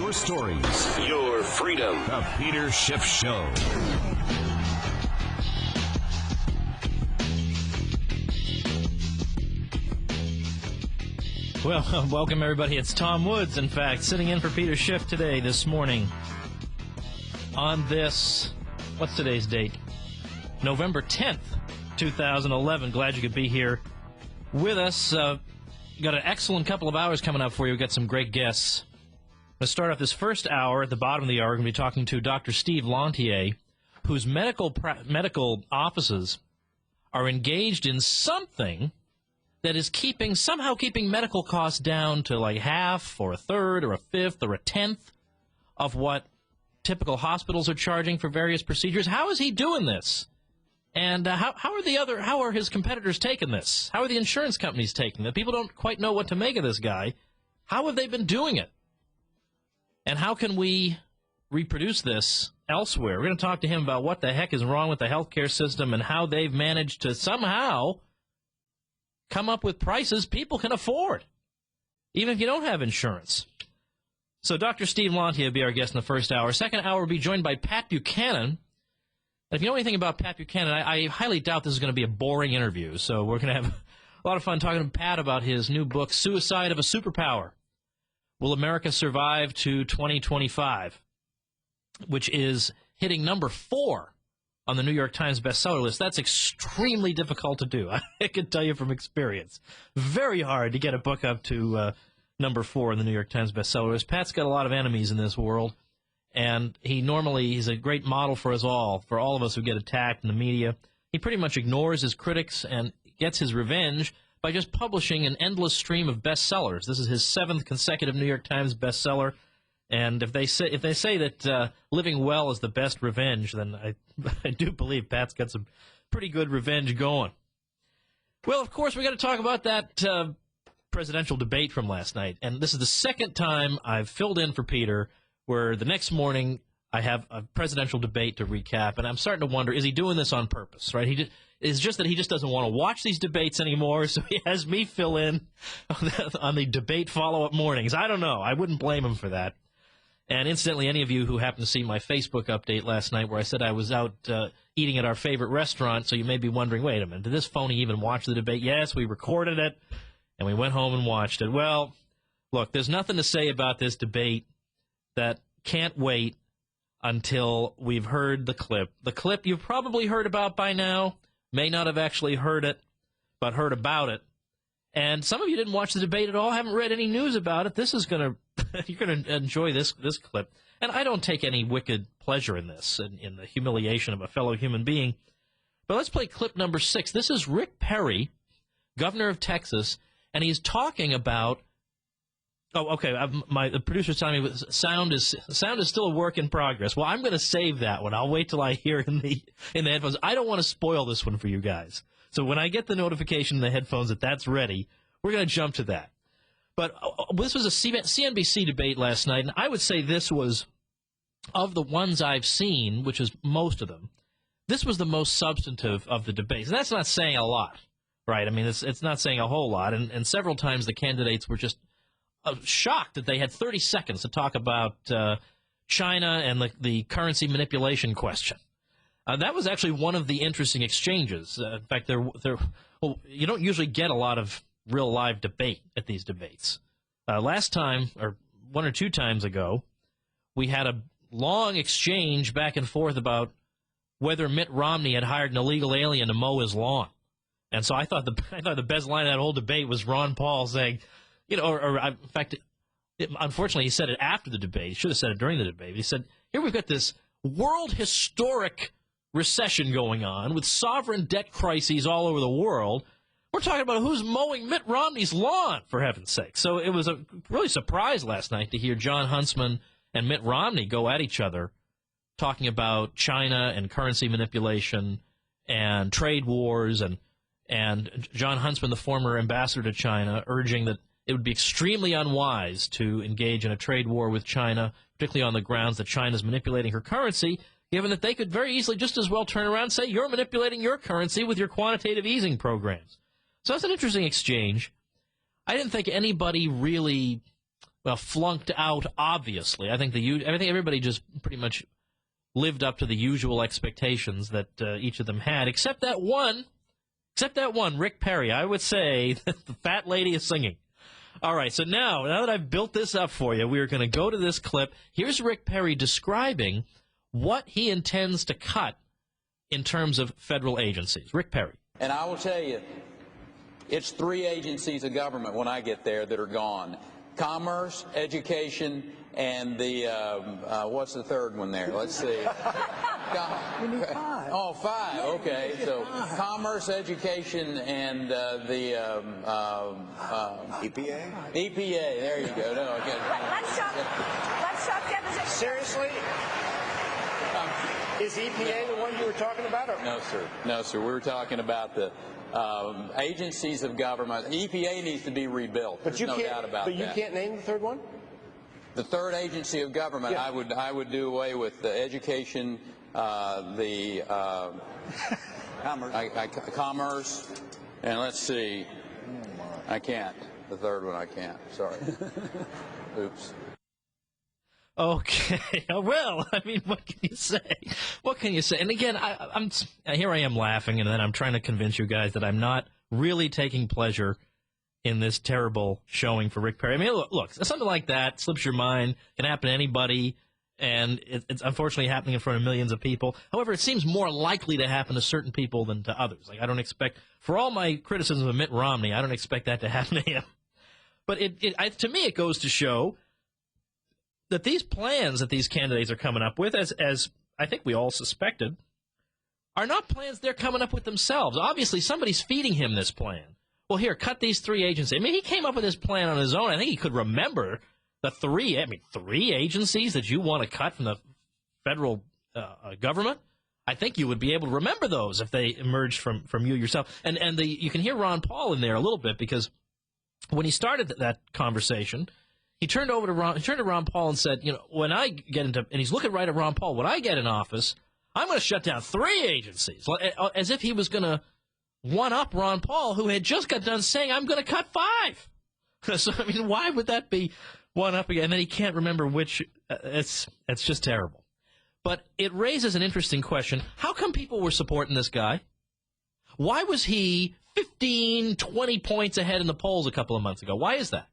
your stories, your freedom. The Peter Schiff Show. Well, welcome everybody. It's Tom Woods, in fact, sitting in for Peter Schiff today, this morning. On this, what's today's date? November 10th, 2011. Glad you could be here with us. Got an excellent couple of hours coming up for you. We've got some great guests. Let's start off this first hour. At the bottom of the hour, we're going to be talking to Dr. Steve Lantier, whose medical offices are engaged in something that is somehow keeping medical costs down to like half or a third or a fifth or a tenth of what typical hospitals are charging for various procedures. How is he doing this? And how are his competitors taking this? How are the insurance companies taking it? People don't quite know what to make of this guy. How have they been doing it? And how can we reproduce this elsewhere? We're going to talk to him about what the heck is wrong with the healthcare system and how they've managed to somehow come up with prices people can afford, even if you don't have insurance. So Dr. Steve Lantier will be our guest in the first hour. Second hour will be joined by Pat Buchanan. And if you know anything about Pat Buchanan, I highly doubt this is going to be a boring interview. So we're going to have a lot of fun talking to Pat about his new book, Suicide of a Superpower. Will America Survive to 2025? Which is hitting number 4 on the New York Times bestseller list. That's extremely difficult to do. I can tell you from experience. Very hard to get a book up to number 4 on the New York Times bestseller list. Pat's got a lot of enemies in this world. And he's a great model for us all, for all of us who get attacked in the media. He pretty much ignores his critics and gets his revenge by just publishing an endless stream of bestsellers. This is his 7th consecutive New York Times bestseller. And if they say that living well is the best revenge, then I do believe Pat's got some pretty good revenge going. Well, of course, we got to talk about that presidential debate from last night. And this is the second time I've filled in for Peter, where the next morning I have a presidential debate to recap, and I'm starting to wonder, is he doing this on purpose, right? It's just that he just doesn't want to watch these debates anymore, so he has me fill in on the debate follow-up mornings. I don't know. I wouldn't blame him for that. And incidentally, any of you who happened to see my Facebook update last night where I said I was out eating at our favorite restaurant, so you may be wondering, wait a minute, did this phony even watch the debate? Yes, we recorded it, and we went home and watched it. Well, look, there's nothing to say about this debate that can't wait until we've heard the clip. The clip you've probably heard about by now, may not have actually heard it, but heard about it. And some of you didn't watch the debate at all, haven't read any news about it. This is going to, you're going to enjoy this clip. And I don't take any wicked pleasure in this, in the humiliation of a fellow human being. But let's play clip number 6. This is Rick Perry, governor of Texas, and he's talking about. Oh, okay. The producer's telling me sound is still a work in progress. Well, I'm going to save that one. I'll wait till I hear in the headphones. I don't want to spoil this one for you guys. So when I get the notification in the headphones that that's ready, we're going to jump to that. But this was a CNBC debate last night, and I would say this was, of the ones I've seen, which is most of them, this was the most substantive of the debates. And that's not saying a lot, right? I mean, it's not saying a whole lot. And several times the candidates were just shocked that they had 30 seconds to talk about China and the currency manipulation question. That was actually one of the interesting exchanges. In fact, you don't usually get a lot of real live debate at these debates. Last time, or 1 or 2 times ago, we had a long exchange back and forth about whether Mitt Romney had hired an illegal alien to mow his lawn. And so I thought the best line of that whole debate was Ron Paul saying, in fact, unfortunately, he said it after the debate. He should have said it during the debate. He said, here we've got this world historic recession going on with sovereign debt crises all over the world. We're talking about who's mowing Mitt Romney's lawn, for heaven's sake. So it was a really surprise last night to hear John Huntsman and Mitt Romney go at each other talking about China and currency manipulation and trade wars, and John Huntsman, the former ambassador to China, urging that it would be extremely unwise to engage in a trade war with China, particularly on the grounds that China's manipulating her currency, given that they could very easily just as well turn around and say, you're manipulating your currency with your quantitative easing programs. So that's an interesting exchange. I didn't think anybody really flunked out, obviously. I think everybody just pretty much lived up to the usual expectations that each of them had, except that one, Rick Perry. I would say that the fat lady is singing. All right, so now that I've built this up for you, we are going to go to this clip. Here's Rick Perry describing what he intends to cut in terms of federal agencies. Rick Perry. And I will tell you, it's 3 agencies of government when I get there that are gone. Commerce, education, and the, what's the third one there? Let's see. We need 5. Oh, 5, okay. So commerce, education, and the EPA? EPA, there you go. No, okay. Let's talk deposition. Seriously? Is EPA the one you were talking about? Or? No, sir. No, sir. We were talking about the agencies of government. EPA needs to be rebuilt. There's no doubt about that. But you can't name the third one? The third agency of government, yeah. I would do away with the education, the commerce, and let's see. I can't. The third one I can't. Sorry. Oops. Okay. Well, I mean, what can you say? What can you say? And again, here I am laughing, and then I'm trying to convince you guys that I'm not really taking pleasure in this terrible showing for Rick Perry. I mean, look, something like that slips your mind, can happen to anybody, and it's unfortunately happening in front of millions of people. However, it seems more likely to happen to certain people than to others. Like, I don't expect, for all my criticism of Mitt Romney, I don't expect that to happen to him. But to me, it goes to show that these plans that these candidates are coming up with, as I think we all suspected, are not plans they're coming up with themselves. Obviously, somebody's feeding him this plan. Well, here, cut these 3 agencies. I mean, he came up with this plan on his own. I think he could remember the 3 agencies that you want to cut from the federal government. I think you would be able to remember those if they emerged from you yourself. And you can hear Ron Paul in there a little bit, because when he started that conversation, he turned to Ron Paul and said, when I get into, and he's looking right at Ron Paul, when I get in office, I'm going to shut down 3 agencies, as if he was going to one-up Ron Paul, who had just got done saying, I'm going to cut 5. So, I mean, why would that be one-up again? And then he can't remember which. It's just terrible. But it raises an interesting question. How come people were supporting this guy? Why was he 15, 20 points ahead in the polls a couple of months ago? Why is that?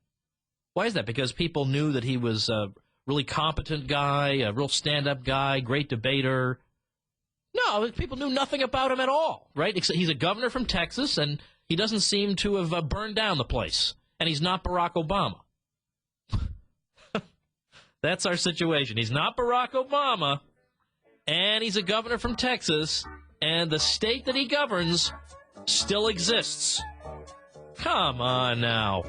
Why is that? Because people knew that he was a really competent guy, a real stand-up guy, great debater. No, people knew nothing about him at all, right? He's a governor from Texas, and he doesn't seem to have burned down the place. And he's not Barack Obama. That's our situation. He's not Barack Obama, and he's a governor from Texas, and the state that he governs still exists. Come on now.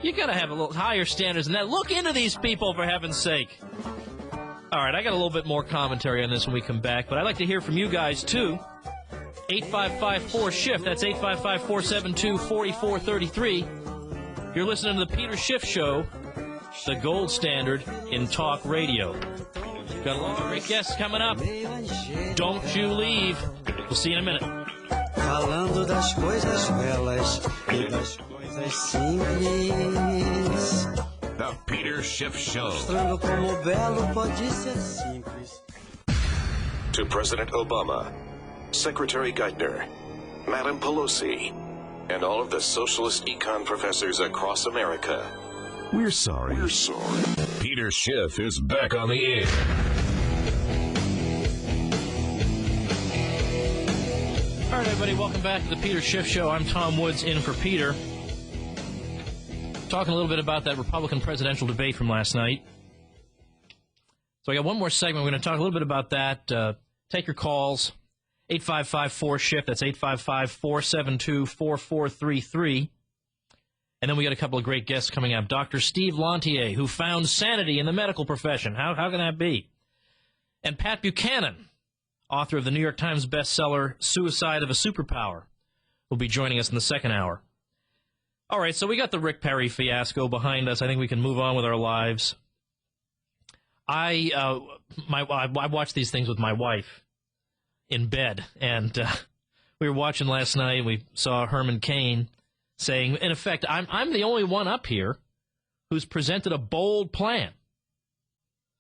You got to have a little higher standards than that. Look into these people, for heaven's sake. All right, I got a little bit more commentary on this when we come back, but I'd like to hear from you guys, too. 855-4-SHIFT. That's 855-472-4433. You're listening to the Peter Schiff Show, the gold standard in talk radio. Got a lot of great guests coming up. Don't you leave. We'll see you in a minute. Falando das coisas belas e das coisas simples. The Peter Schiff Show. Mostrando como belo pode ser simples. To President Obama, Secretary Geithner, Madam Pelosi, and all of the socialist econ professors across America. We're sorry. Peter Schiff is back on the air. All right, everybody, welcome back to the Peter Schiff Show. I'm Tom Woods, in for Peter. Talking a little bit about that Republican presidential debate from last night. So I got one more segment. We're going to talk a little bit about that. Take your calls. 855-4-SHIFT. That's 855-472-4433. And then we got a couple of great guests coming up. Dr. Steve Lantier, who found sanity in the medical profession. How can that be? And Pat Buchanan, author of the New York Times bestseller, Suicide of a Superpower, will be joining us in the second hour. All right, so we got the Rick Perry fiasco behind us. I think we can move on with our lives. I watch these things with my wife in bed, and we were watching last night, and we saw Herman Cain saying, in effect, I'm the only one up here who's presented a bold plan,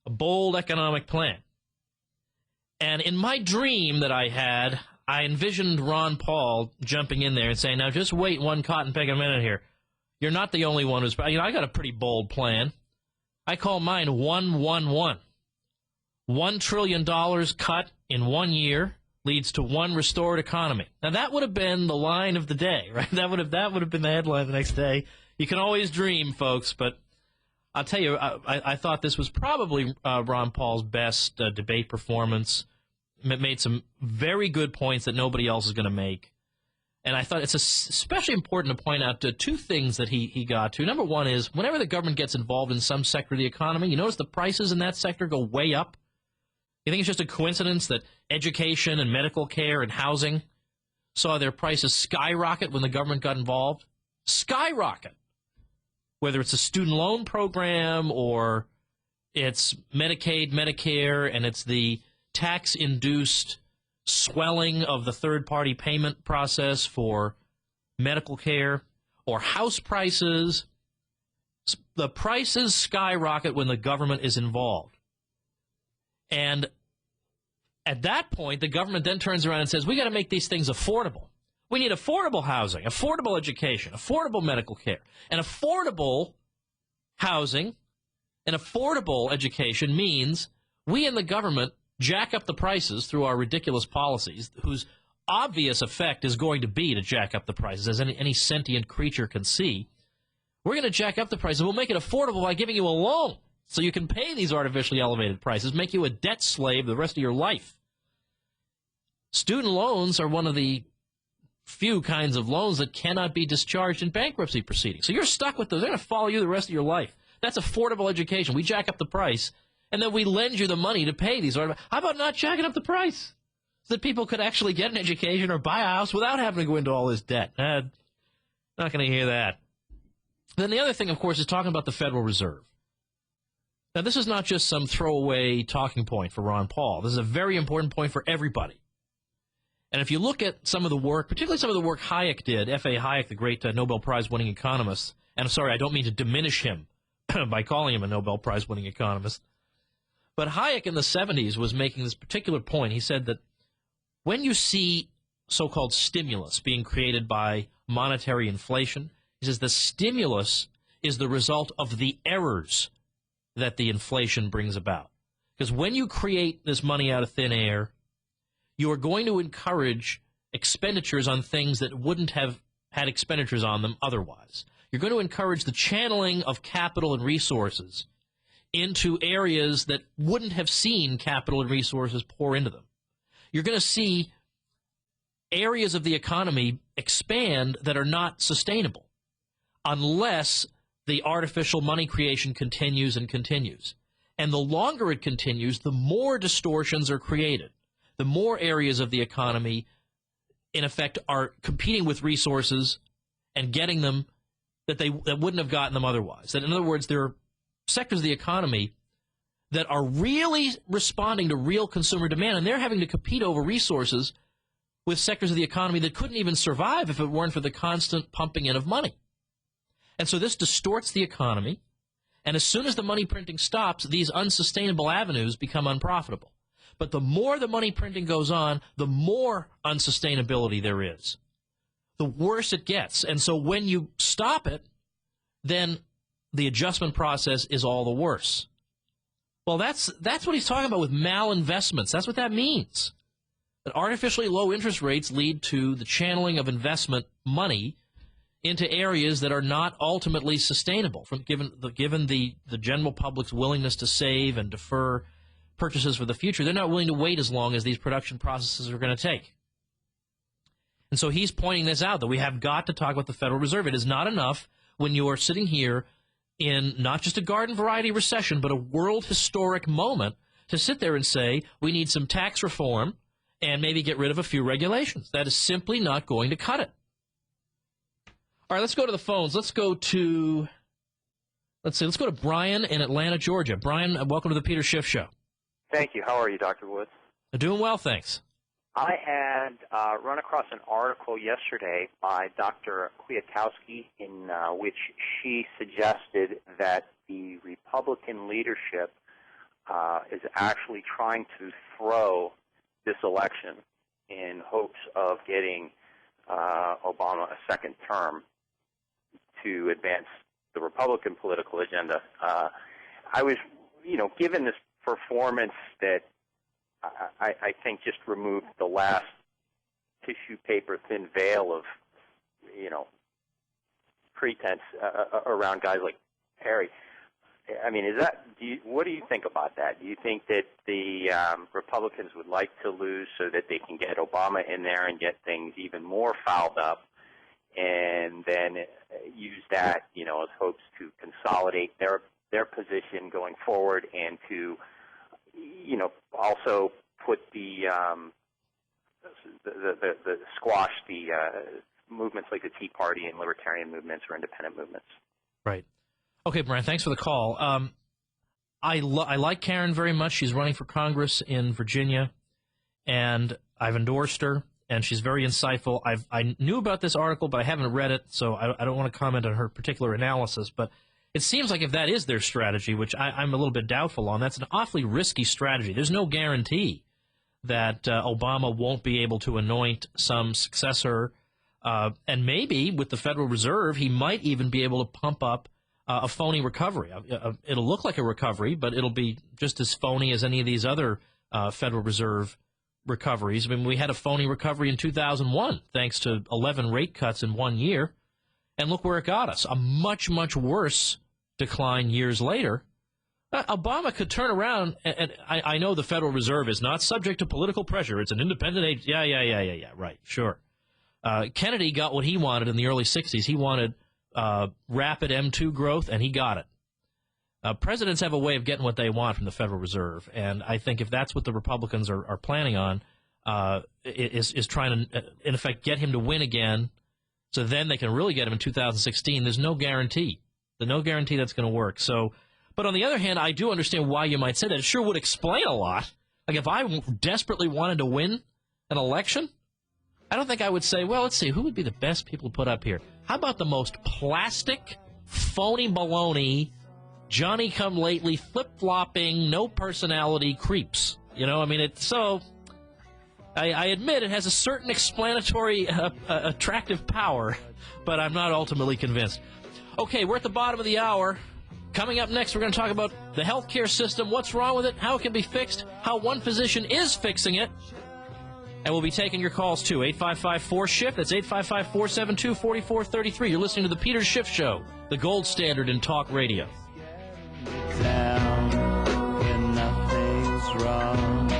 a bold economic plan. And in my dream that I had, I envisioned Ron Paul jumping in there and saying, now just wait one cotton peg a minute here. You're not the only one who's, I got a pretty bold plan. I call mine 111. $1 trillion cut in 1 year leads to one restored economy. Now that would have been the line of the day, right? That would have been the headline the next day. You can always dream, folks, but I'll tell you, I thought this was probably Ron Paul's best debate performance. It made some very good points that nobody else is going to make. And I thought it's especially important to point out two things that he got to. Number one is, whenever the government gets involved in some sector of the economy, you notice the prices in that sector go way up. You think it's just a coincidence that education and medical care and housing saw their prices skyrocket when the government got involved? Skyrocket. Whether it's a student loan program or it's Medicaid, Medicare, and it's the tax-induced swelling of the third-party payment process for medical care, or house prices, the prices skyrocket when the government is involved. And at that point, the government then turns around and says, we got to make these things affordable. We need affordable housing, affordable education, affordable medical care. And affordable housing and affordable education means we in the government jack up the prices through our ridiculous policies, whose obvious effect is going to be to jack up the prices, as any sentient creature can see. We're going to jack up the prices. We'll make it affordable by giving you a loan so you can pay these artificially elevated prices, make you a debt slave the rest of your life. Student loans are one of the few kinds of loans that cannot be discharged in bankruptcy proceedings. So you're stuck with those. They're going to follow you the rest of your life. That's affordable education. We jack up the price, and then we lend you the money to pay these. How about not jacking up the price so that people could actually get an education or buy a house without having to go into all this debt? Not going to hear that. Then the other thing, of course, is talking about the Federal Reserve. Now, this is not just some throwaway talking point for Ron Paul. This is a very important point for everybody. And if you look at some of the work, particularly some of the work Hayek did, F.A. Hayek, the great Nobel Prize-winning economist, and I'm sorry, I don't mean to diminish him by calling him a Nobel Prize-winning economist, but Hayek in the 70s was making this particular point. He said that when you see so-called stimulus being created by monetary inflation, he says the stimulus is the result of the errors that the inflation brings about. Because when you create this money out of thin air, you are going to encourage expenditures on things that wouldn't have had expenditures on them otherwise. You're going to encourage the channeling of capital and resources into areas that wouldn't have seen capital and resources pour into them. You're going to see areas of the economy expand that are not sustainable unless the artificial money creation continues and continues. And the longer it continues, the more distortions are created. The more areas of the economy, in effect, are competing with resources and getting them that wouldn't have gotten them otherwise. That, in other words, there are sectors of the economy that are really responding to real consumer demand, and they're having to compete over resources with sectors of the economy that couldn't even survive if it weren't for the constant pumping in of money. And so this distorts the economy, and as soon as the money printing stops, these unsustainable avenues become unprofitable. But the more the money printing goes on, the more unsustainability there is, the worse it gets. And so when you stop it, then the adjustment process is all the worse. Well, that's what he's talking about with malinvestments. That's what that means. That artificially low interest rates lead to the channeling of investment money into areas that are not ultimately sustainable, given the general public's willingness to save and defer purchases for the future. They're not willing to wait as long as these production processes are going to take. And so he's pointing this out, that we have got to talk about the Federal Reserve. It is not enough when you are sitting here in not just a garden variety recession, but a world historic moment to sit there and say we need some tax reform and maybe get rid of a few regulations. That is simply not going to cut it. All right, let's go to the phones. Let's go to Brian in Atlanta, Georgia. Brian, welcome to the Peter Schiff Show. Thank you. How are you, Dr. Woods? Doing well, thanks. I had run across an article yesterday by Dr. Kwiatkowski in which she suggested that the Republican leadership is actually trying to throw this election in hopes of getting Obama a second term to advance the Republican political agenda. I was, given this performance that I think just removed the last tissue paper thin veil of, pretense around guys like Perry. I mean, what do you think about that? Do you think that the Republicans would like to lose so that they can get Obama in there and get things even more fouled up, and then use that, as hopes to consolidate their position going forward, and to, also put the squash the movements like the Tea Party and libertarian movements or independent movements? Right. Okay, Brian, thanks for the call. I like Karen very much. She's running for Congress in Virginia, and I've endorsed her, and she's very insightful. I knew about this article, but I haven't read it, so I don't want to comment on her particular analysis. But it seems like if that is their strategy, which I'm a little bit doubtful on, that's an awfully risky strategy. There's no guarantee that Obama won't be able to anoint some successor, and maybe with the Federal Reserve, he might even be able to pump up a phony recovery. It'll look like a recovery, but it'll be just as phony as any of these other Federal Reserve recoveries. I mean, we had a phony recovery in 2001, thanks to 11 rate cuts in 1 year, and look where it got us. A much, much worse decline years later. Obama could turn around, and I know the Federal Reserve is not subject to political pressure. It's an independent agency. Yeah, right, sure. Kennedy got what he wanted in the early 60s. He wanted rapid M2 growth, and he got it. Presidents have a way of getting what they want from the Federal Reserve, and I think if that's what the Republicans are planning on, is trying to, in effect, get him to win again, so then they can really get him in 2016, there's no guarantee. There's no guarantee that's going to work. So, but on the other hand, I do understand why you might say that. It sure would explain a lot. Like if I desperately wanted to win an election, I don't think I would say, well, let's see, who would be the best people to put up here? How about the most plastic, phony baloney, Johnny-come-lately, flip-flopping, no-personality creeps? It's so... I admit it has a certain explanatory, attractive power, but I'm not ultimately convinced. Okay, we're at the bottom of the hour. Coming up next, we're going to talk about the healthcare system, what's wrong with it, how it can be fixed, how one physician is fixing it. And we'll be taking your calls, too. 855-4SHIFT. That's 855-472-4433. You're listening to The Peter Schiff Show, the gold standard in talk radio. Down when nothing's wrong.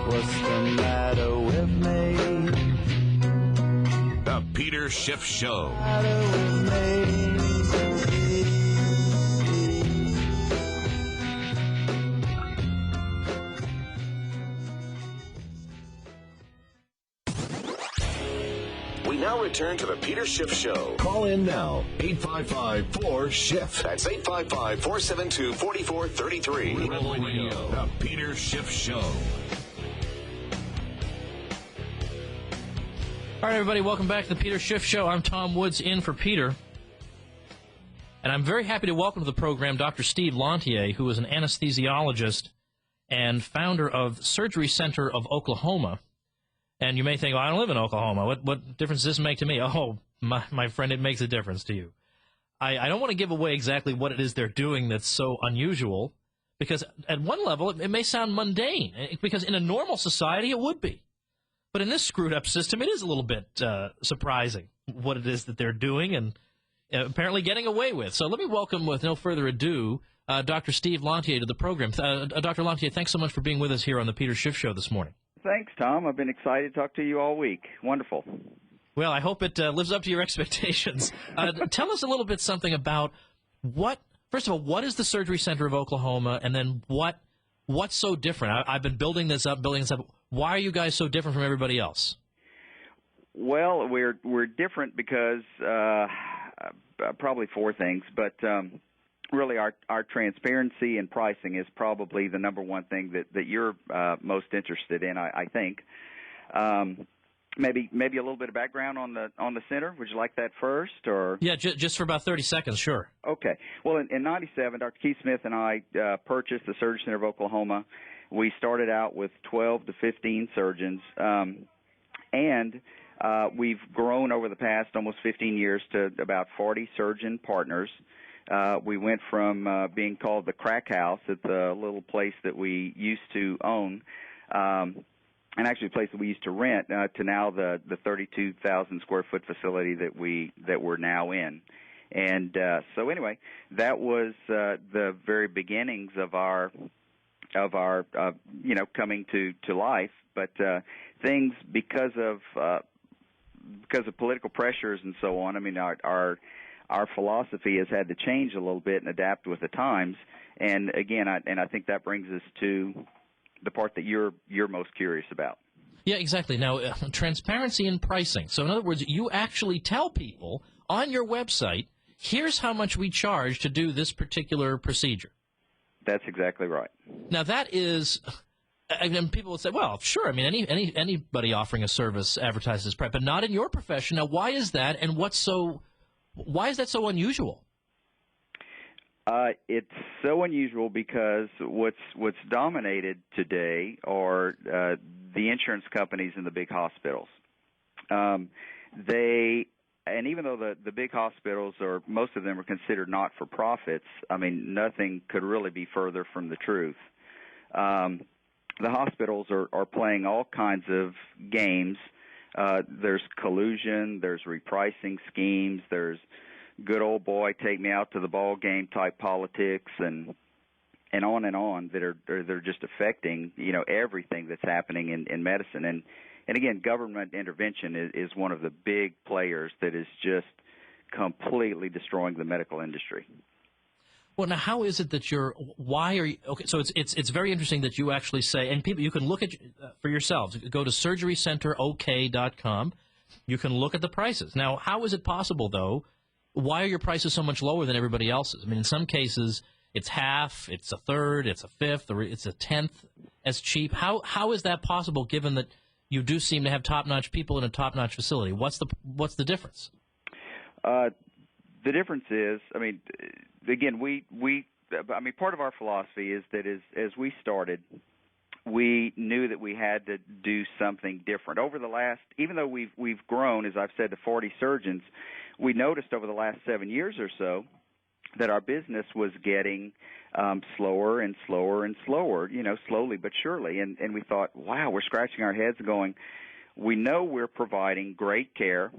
What's the matter with me? The Peter Schiff Show. We now return to the Peter Schiff Show. Call in now, 855-4SHIFT. That's 855-472-4433. Rebel Radio. The Peter Schiff Show. All right, everybody, welcome back to the Peter Schiff Show. I'm Tom Woods, in for Peter. And I'm very happy to welcome to the program Dr. Steve Lantier, who is an anesthesiologist and founder of Surgery Center of Oklahoma. And you may think, well, I don't live in Oklahoma. What difference does this make to me? Oh, my friend, it makes a difference to you. I don't want to give away exactly what it is they're doing that's so unusual, because at one level it may sound mundane, because in a normal society it would be. But in this screwed-up system, it is a little bit surprising what it is that they're doing and apparently getting away with. So let me welcome, with no further ado, Dr. Steve Lantier to the program. Dr. Lantier, thanks so much for being with us here on the Peter Schiff Show this morning. Thanks, Tom. I've been excited to talk to you all week. Wonderful. Well, I hope it lives up to your expectations. Tell us a little bit something about first of all, what is the Surgery Center of Oklahoma, and then what's so different? I've been building this up. Why are you guys so different from everybody else? Well, we're different because probably four things, but really our transparency and pricing is probably the number one thing that you're most interested in, I think. Maybe a little bit of background on the center. Would you like that first, or? Yeah, just for about 30 seconds, sure. Okay. Well, in '97, Dr. Keith Smith and I purchased the Surgery Center of Oklahoma. We started out with 12 to 15 surgeons, and we've grown over the past almost 15 years to about 40 surgeon partners. We went from being called the crack house at the little place that we used to own, and actually a place that we used to rent, to now the 32,000 square foot facility that we're now in. And so anyway, that was the very beginnings of our coming to life. But things because of political pressures and so on. I mean, our philosophy has had to change a little bit and adapt with the times. And again, I think that brings us to the part that you're most curious about. Yeah, exactly. Now, transparency in pricing. So in other words, you actually tell people on your website, here's how much we charge to do this particular procedure. That's exactly right. Now, that is, and people will say, well, sure, I mean, anybody offering a service advertises price, but not in your profession. Now, why is that, and why is that so unusual? It's so unusual because what's dominated today are the insurance companies and the big hospitals. And even though the big hospitals most of them are considered not-for-profits, I mean, nothing could really be further from the truth. The hospitals are playing all kinds of games. There's collusion, there's repricing schemes, there's good old boy, take me out to the ball game type politics, and on that are just affecting everything that's happening in medicine. And again, government intervention is one of the big players that is just completely destroying the medical industry. Well, now, how is it that why are you, okay, so it's very interesting that you actually say, and people, you can look at, for yourselves, go to surgerycenterok.com, you can look at the prices. Now, how is it possible, though, why are your prices so much lower than everybody else's? I mean, in some cases, it's half, it's a third, it's a fifth, or it's a tenth as cheap. How is that possible, given that you do seem to have top-notch people in a top-notch facility? What's the difference? The difference is, I mean, again, part of our philosophy is that as we started, we knew that we had to do something different. Over the last, even though we've grown, as I've said, to 40 surgeons, we noticed over the last 7 years or so that our business was getting slower and slower and slower, slowly but surely. And we thought, wow, we're scratching our heads going, we know we're providing great care,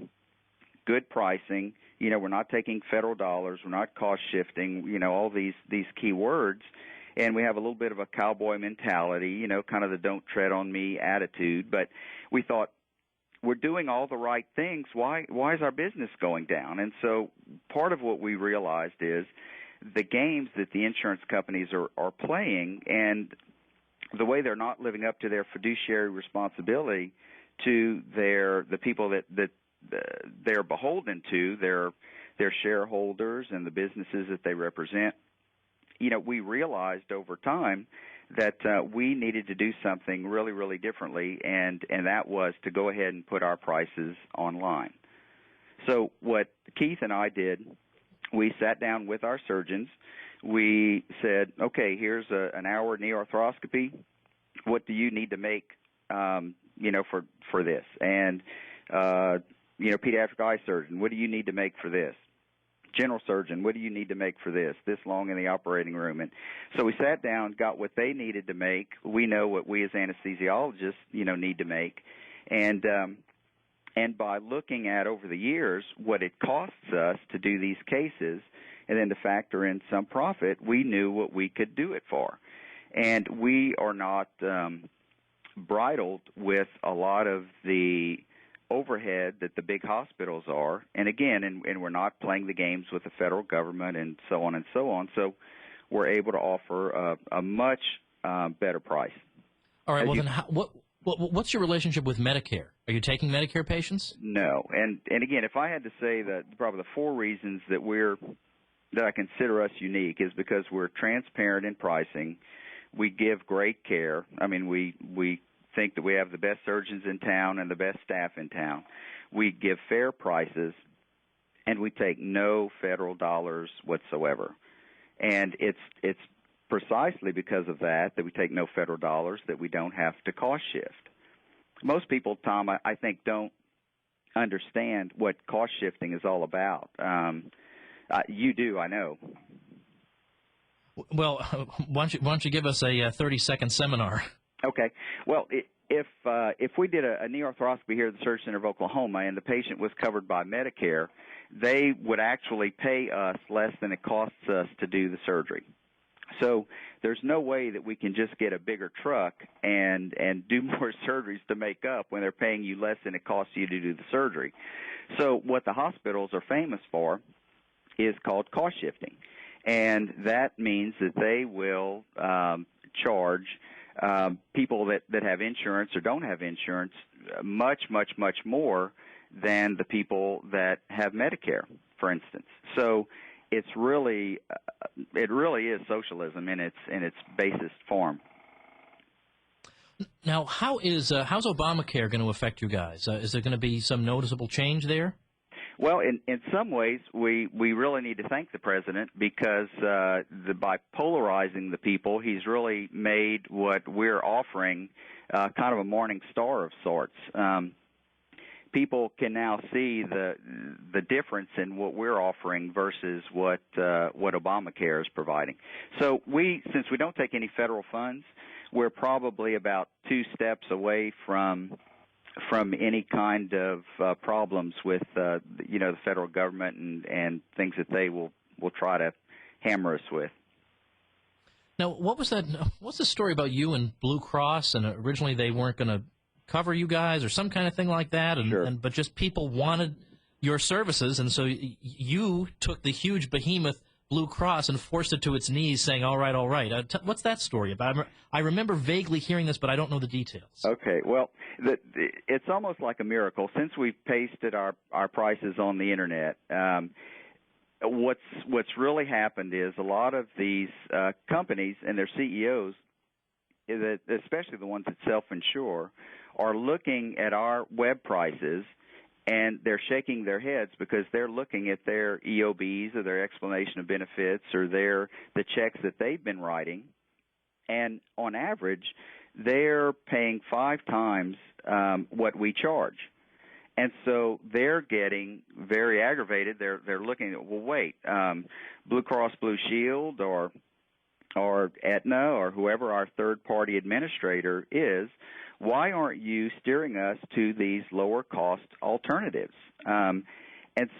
good pricing, we're not taking federal dollars, we're not cost shifting, all these key words, and we have a little bit of a cowboy mentality, kind of the don't tread on me attitude. But we thought, we're doing all the right things. Why is our business going down? And so part of what we realized is the games that the insurance companies are playing, and the way they're not living up to their fiduciary responsibility to the people that they're beholden to, their shareholders and the businesses that they represent. We realized over time that we needed to do something really, really differently, and that was to go ahead and put our prices online. So what Keith and I did, we sat down with our surgeons. We said, okay, here's an hour knee arthroscopy. What do you need to make, for this? And, pediatric eye surgeon, what do you need to make for this? General surgeon, what do you need to make for this long in the operating room? And so we sat down, got what they needed to make. We know what we as anesthesiologists, need to make. And by looking at over the years what it costs us to do these cases and then to factor in some profit, we knew what we could do it for. And we are not bridled with a lot of the overhead that the big hospitals are, and again, and we're not playing the games with the federal government and so on and so on. So we're able to offer a much better price. All right. Then what's your relationship with Medicare? Are you taking Medicare patients? No. And again, if I had to say that probably the four reasons that I consider us unique is because we're transparent in pricing. We give great care. I mean, we think that we have the best surgeons in town and the best staff in town. We give fair prices, and we take no federal dollars whatsoever. And it's precisely because of that we take no federal dollars that we don't have to cost shift. Most people, Tom, I think, don't understand what cost shifting is all about. You do, I know. Well, why don't you give us a 30-second seminar? Okay. Well, if we did a knee arthroscopy here at the Surgery Center of Oklahoma and the patient was covered by Medicare, they would actually pay us less than it costs us to do the surgery. So there's no way that we can just get a bigger truck and do more surgeries to make up when they're paying you less than it costs you to do the surgery. So what the hospitals are famous for is called cost shifting, and that means that they will charge people that have insurance or don't have insurance much, much, much more than the people that have Medicare, for instance. So it's really, it really is socialism in its basest form. Now, how's Obamacare going to affect you guys? Is there going to be some noticeable change there? Well, in some ways, we really need to thank the president because by polarizing the people, he's really made what we're offering kind of a morning star of sorts. People can now see the difference in what we're offering versus what Obamacare is providing. So since we don't take any federal funds, we're probably about 2 steps away from any kind of problems with the federal government and things that they will try to hammer us with. Now, what's the story about you and Blue Cross? And originally they weren't going to cover you guys or some kind of thing like that, Sure. But just people wanted your services, and so you took the huge behemoth Blue Cross and forced it to its knees, saying, all right. What's that story about? I remember vaguely hearing this, but I don't know the details. Okay, well, it's almost like a miracle. Since we've pasted our prices on the Internet, what's really happened is a lot of these companies and their CEOs, especially the ones that self-insure, are looking at our web prices, and they're shaking their heads because they're looking at their EOBs or their explanation of benefits or the checks that they've been writing, and on average, they're paying 5 times what we charge. And so they're getting very aggravated. They're looking at, well, wait, Blue Cross Blue Shield or Aetna or whoever our third-party administrator is, why aren't you steering us to these lower-cost alternatives? And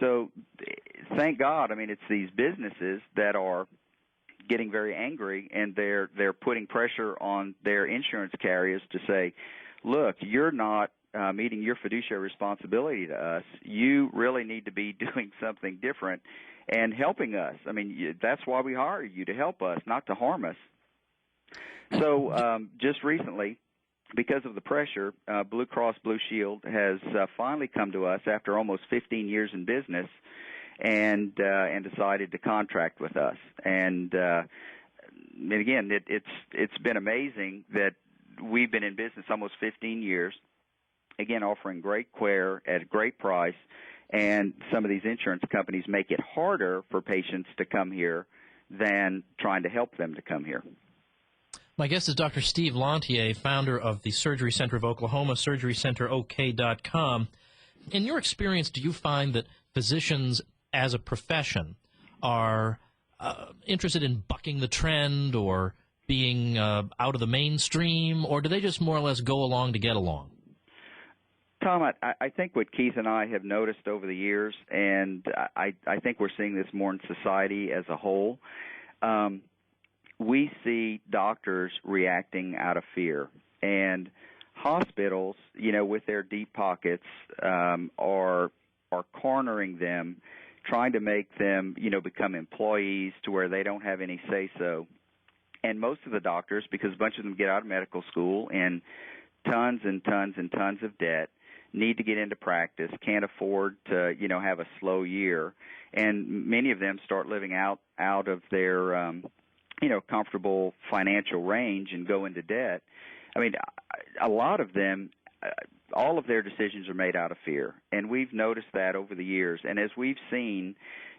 so thank God, I mean, it's these businesses that are getting very angry, and they're putting pressure on their insurance carriers to say, look, you're not meeting your fiduciary responsibility to us. You really need to be doing something different and helping us. I mean, that's why we hire you, to help us, not to harm us. So just recently, because of the pressure, Blue Cross Blue Shield has finally come to us after almost 15 years in business and decided to contract with us. And again, it's been amazing that we've been in business almost 15 years, again, offering great care at a great price, and some of these insurance companies make it harder for patients to come here than trying to help them to come here. My guest is Dr. Steve Lantier, founder of the Surgery Center of Oklahoma, surgerycenterok.com. In your experience, do you find that physicians as a profession are interested in bucking the trend or being out of the mainstream, or do they just more or less go along to get along? Tom, I think what Keith and I have noticed over the years, and I think we're seeing this more in society as a whole, we see doctors reacting out of fear, and hospitals, with their deep pockets, are cornering them, trying to make them, become employees to where they don't have any say-so. And most of the doctors, because a bunch of them get out of medical school in tons and tons and tons of debt, need to get into practice, can't afford to, have a slow year, and many of them start living out of their comfortable financial range and go into debt. I mean, a lot of them, all of their decisions are made out of fear, and we've noticed that over the years. And as we've seen,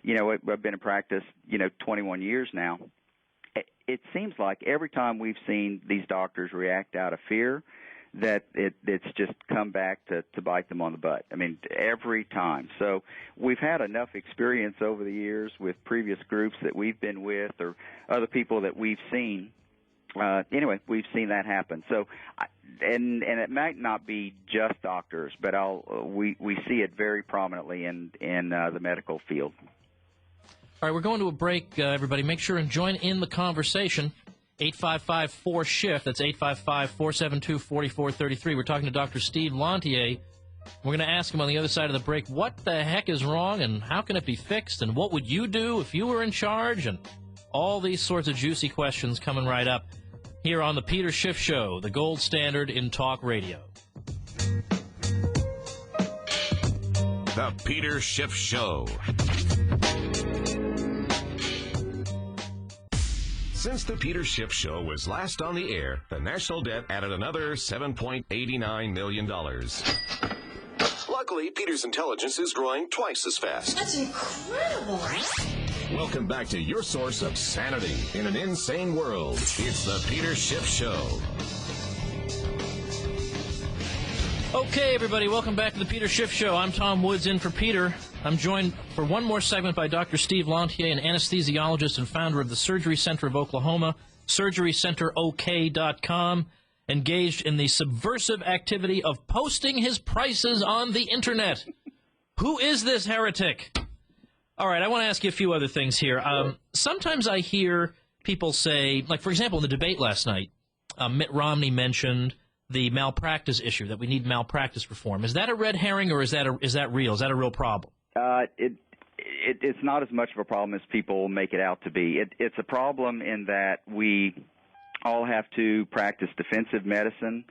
I've been in practice, 21 years now. It seems like every time we've seen these doctors react out of fear, that it's just come back to bite them on the butt. I mean, every time. So we've had enough experience over the years with previous groups that we've been with or other people that we've seen. Anyway, we've seen that happen. So, and it might not be just doctors, but we see it very prominently in the medical field. All right, we're going to a break, everybody. Make sure and join in the conversation. 855-4-SCHIFT. That's 855-472-4433. We're talking to Dr. Steve Lantier. We're going to ask him on the other side of the break, what the heck is wrong and how can it be fixed and what would you do if you were in charge, and all these sorts of juicy questions coming right up here on the Peter Schiff Show, the gold standard in talk radio. The Peter Schiff Show. Since the Peter Schiff Show was last on the air, the national debt added another $7.89 million. Luckily, Peter's intelligence is growing twice as fast. That's incredible. Welcome back to your source of sanity in an insane world. It's the Peter Schiff Show. Okay, everybody, welcome back to the Peter Schiff Show. I'm Tom Woods in for Peter. I'm joined for one more segment by Dr. Steve Lantier, an anesthesiologist and founder of the Surgery Center of Oklahoma, surgerycenterok.com, engaged in the subversive activity of posting his prices on the Internet. Who is this heretic? All right, I want to ask you a few other things here. Sometimes I hear people say, like, for example, in the debate last night, Mitt Romney mentioned the malpractice issue, that we need malpractice reform. Is that a red herring, or is that real? Is that a real problem? It's not as much of a problem as people make it out to be. It's a problem in that we all have to practice defensive medicine,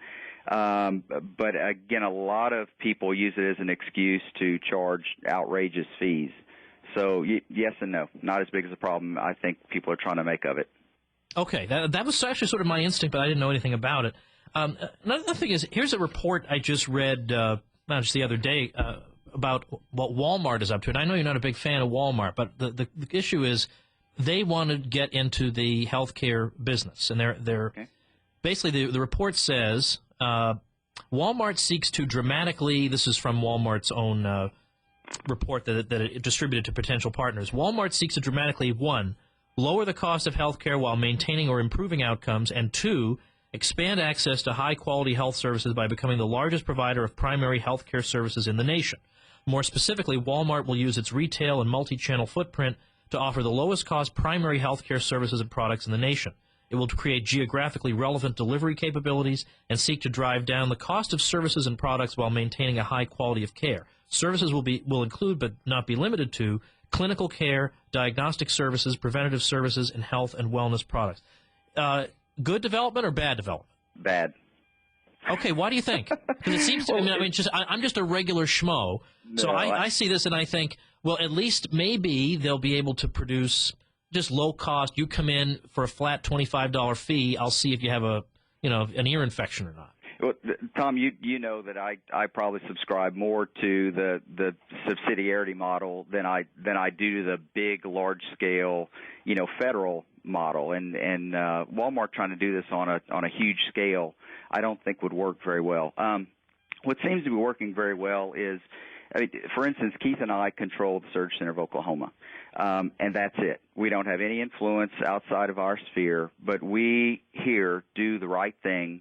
but again, a lot of people use it as an excuse to charge outrageous fees. So yes and no, not as big as a problem I think people are trying to make of it. Okay, that was actually sort of my instinct, but I didn't know anything about it. Another thing is, here's a report I just read, not just the other day, about what Walmart is up to. And I know you're not a big fan of Walmart, but the issue is they want to get into the healthcare business. And they're okay. Basically, the report says Walmart seeks to dramatically, this is from Walmart's own report that it distributed to potential partners. Walmart seeks to dramatically, 1, lower the cost of healthcare while maintaining or improving outcomes, and 2, expand access to high-quality health services by becoming the largest provider of primary health care services in the nation. More specifically, Walmart will use its retail and multi-channel footprint to offer the lowest-cost primary health care services and products in the nation. It will create geographically relevant delivery capabilities and seek to drive down the cost of services and products while maintaining a high quality of care. Services will include, but not be limited to, clinical care, diagnostic services, preventative services, and health and wellness products. Good development or bad development? Bad. Okay, why do you think? Because it seems to me, I'm just a regular schmo, so I see this and I think, well, at least maybe they'll be able to produce just low cost. You come in for a flat $25 fee. I'll see if you have an ear infection or not. Well, Tom, you know that I probably subscribe more to the subsidiarity model than I do the big, large scale, federal model. And Walmart trying to do this on a huge scale, I don't think would work very well. What seems to be working very well is, for instance, Keith and I control the Surgery Center of Oklahoma, and that's it. We don't have any influence outside of our sphere, but we here do the right thing.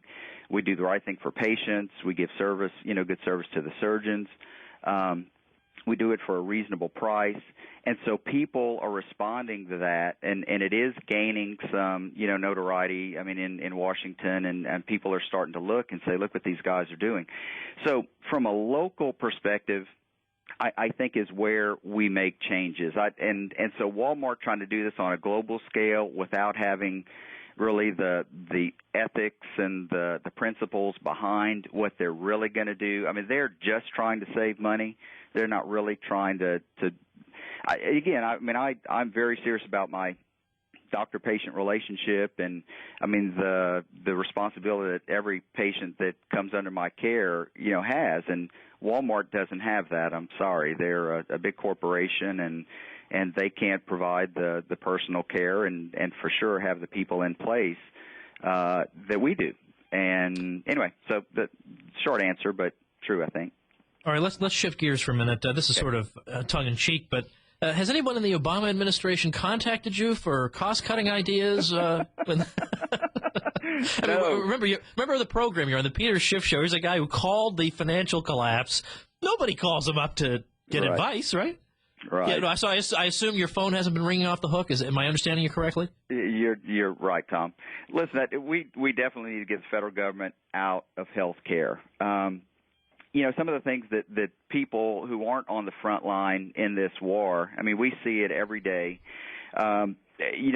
We do the right thing for patients. We give service, good service to the surgeons. We do it for a reasonable price. And so people are responding to that, and it is gaining some, notoriety, in Washington, and people are starting to look and say, look what these guys are doing. So from a local perspective, I think is where we make changes. And so Walmart trying to do this on a global scale without having really the ethics and the principles behind what they're really going to do. They're just trying to save money. They're not really trying to I'm very serious about my doctor-patient relationship, and I mean the responsibility that every patient that comes under my care, has. And Walmart doesn't have that. I'm sorry, they're a big corporation, and they can't provide the personal care and for sure have the people in place that we do. And anyway, so the short answer, but true, I think. All right, let's shift gears for a minute. This is sort of tongue-in-cheek, but has anyone in the Obama administration contacted you for cost-cutting ideas? No. Remember the program you're on, the Peter Schiff Show. Here's a guy who called the financial collapse. Nobody calls him up to get advice, right? Right. Yeah, no, so I assume your phone hasn't been ringing off the hook. Am I understanding you correctly? You're right, Tom. Listen, we definitely need to get the federal government out of health care. Some of the things that people who aren't on the front line in this war, I mean, we see it every day.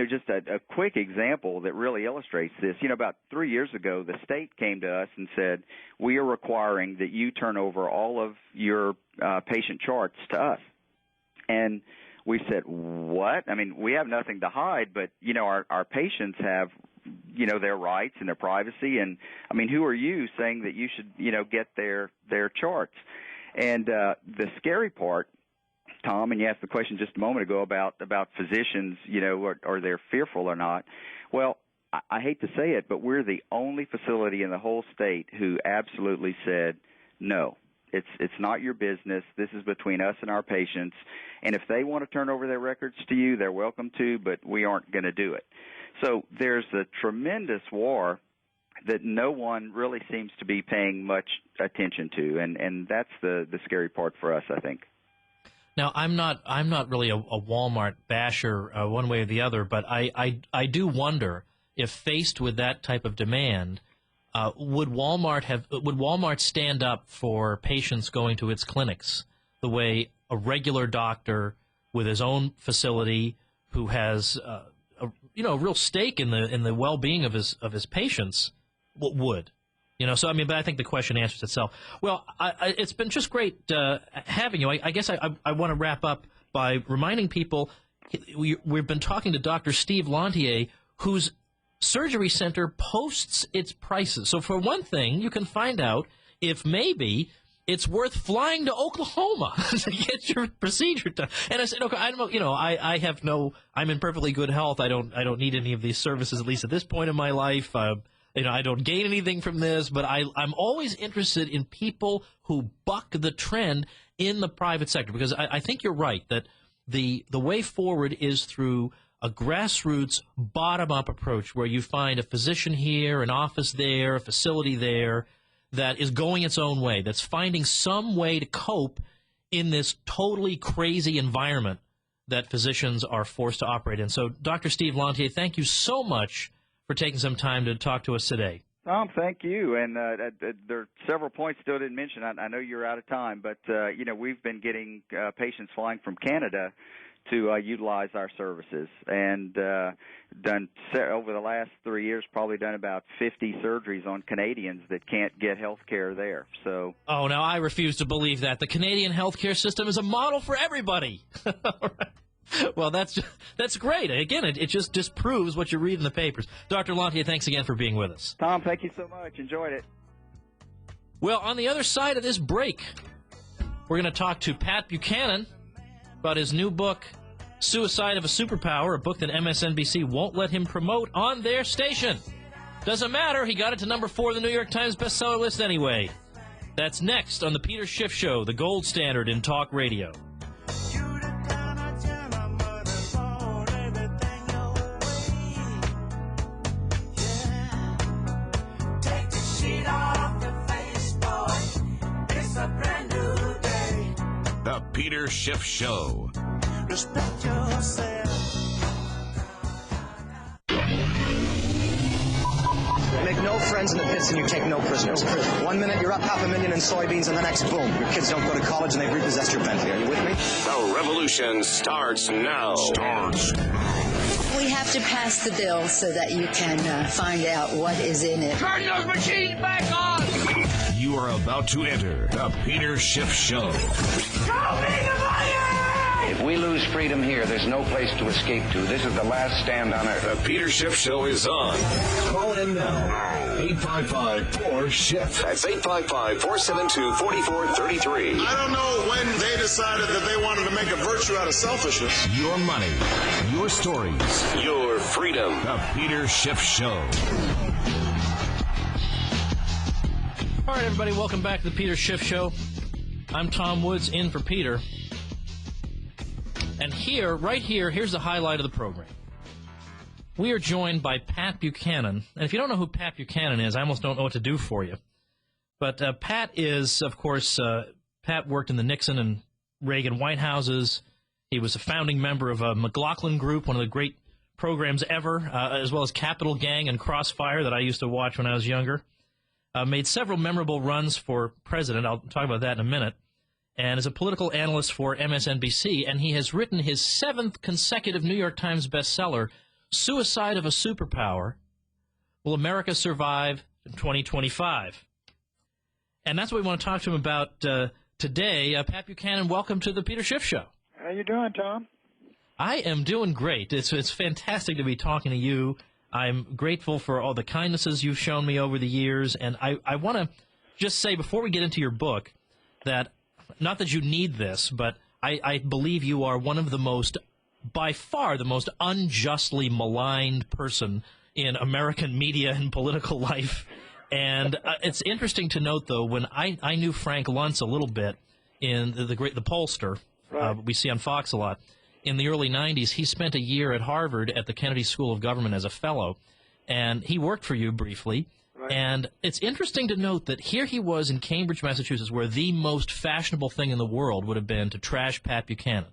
Just a quick example that really illustrates this. About 3 years ago, the state came to us and said, we are requiring that you turn over all of your patient charts to us. And we said, what? I mean, we have nothing to hide, but, our patients have, their rights and their privacy. And, I mean, who are you saying that you should, get their charts? And the scary part, Tom, and you asked the question just a moment ago about physicians, are they fearful or not. Well, I hate to say it, but we're the only facility in the whole state who absolutely said no. It's not your business. This is between us and our patients. And if they want to turn over their records to you, they're welcome to, but we aren't going to do it. So there's a tremendous war that no one really seems to be paying much attention to, and that's the scary part for us, I think. Now, I'm not really a Walmart basher one way or the other, but I do wonder if faced with that type of demand, would Walmart stand up for patients going to its clinics the way a regular doctor with his own facility who has a real stake in the well-being of his patients would? So I mean, but I think the question answers itself. Well, it's been just great having you. I guess I want to wrap up by reminding people we've been talking to Dr. Steve Lantier, whose surgery center posts its prices. So for one thing, you can find out if maybe it's worth flying to Oklahoma to get your procedure done. And I said, okay, I don't know, I'm in perfectly good health. I don't need any of these services, at least at this point in my life. I don't gain anything from this, but I'm always interested in people who buck the trend in the private sector, because I think you're right that the way forward is through a grassroots, bottom-up approach where you find a physician here, an office there, a facility there that is going its own way, that's finding some way to cope in this totally crazy environment that physicians are forced to operate in. So, Dr. Steve Lantier, thank you so much for taking some time to talk to us today. Tom, thank you. And there are several points still didn't mention. I know you're out of time, but, we've been getting patients flying from Canada to utilize our services, and done over the last 3 years, probably done about 50 surgeries on Canadians that can't get health care there. So, now I refuse to believe that. The Canadian healthcare system is a model for everybody. Well, that's great. Again, it just disproves what you read in the papers. Dr. Lantier, thanks again for being with us. Tom, thank you so much. Enjoyed it. Well, on the other side of this break, we're going to talk to Pat Buchanan about his new book, Suicide of a Superpower, a book that MSNBC won't let him promote on their station. Doesn't matter, he got it to number 4 on the New York Times bestseller list anyway. That's next on the Peter Schiff Show, the gold standard in talk radio. The Peter Schiff Show. Respect yourself. Make no friends in the pits and you take no prisoners. 1 minute you're up $500,000 in soybeans, and the next, boom, your kids don't go to college and they've repossessed your Bentley. Are you with me? The revolution starts now. We have to pass the bill so that you can find out what is in it. Turn those machines back on! You are about to enter the Peter Schiff Show. Show me the money! If we lose freedom here, there's no place to escape to. This is the last stand on earth. The Peter Schiff Show is on. Call in now. 855-4-SCHIFF. That's 855-472-4433. I don't know when they decided that they wanted to make a virtue out of selfishness. Your money, your stories, your freedom. The Peter Schiff Show. All right, everybody, welcome back to the Peter Schiff Show. I'm Tom Woods, in for Peter. And here's the highlight of the program. We are joined by Pat Buchanan. And if you don't know who Pat Buchanan is, I almost don't know what to do for you. But Pat is, of course, Pat worked in the Nixon and Reagan White Houses. He was a founding member of McLaughlin Group, one of the great programs ever, as well as Capital Gang and Crossfire that I used to watch when I was younger. Made several memorable runs for president. I'll talk about that in a minute. And is a political analyst for MSNBC. And he has written his 7th consecutive New York Times bestseller, Suicide of a Superpower, Will America Survive in 2025? And that's what we want to talk to him about today. Pat Buchanan, welcome to the Peter Schiff Show. How you doing, Tom? I am doing great. It's fantastic to be talking to you. I'm grateful for all the kindnesses you've shown me over the years, and I want to just say before we get into your book that, not that you need this, but I believe you are one of the most, by far the most unjustly maligned person in American media and political life. And it's interesting to note, though, when I knew Frank Luntz a little bit, in the pollster, right. We see on Fox a lot. In the early 90s, he spent a year at Harvard at the Kennedy School of Government as a fellow, and he worked for you briefly. Right. And it's interesting to note that here he was in Cambridge, Massachusetts, where the most fashionable thing in the world would have been to trash Pat Buchanan.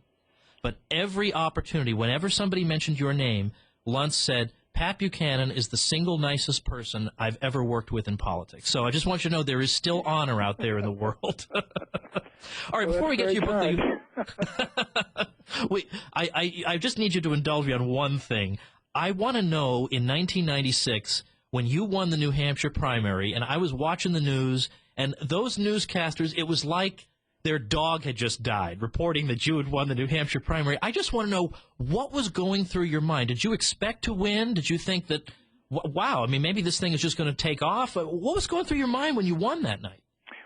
But every opportunity, whenever somebody mentioned your name, Luntz said, Pat Buchanan is the single nicest person I've ever worked with in politics. So I just want you to know there is still honor out there in the world. All right, before we get to your book, I just need you to indulge me on one thing. I want to know, in 1996, when you won the New Hampshire primary, and I was watching the news, and those newscasters, it was like their dog had just died, reporting that you had won the New Hampshire primary. I just want to know what was going through your mind. Did you expect to win? Did you think that, wow, I mean, maybe this thing is just going to take off? What was going through your mind when you won that night?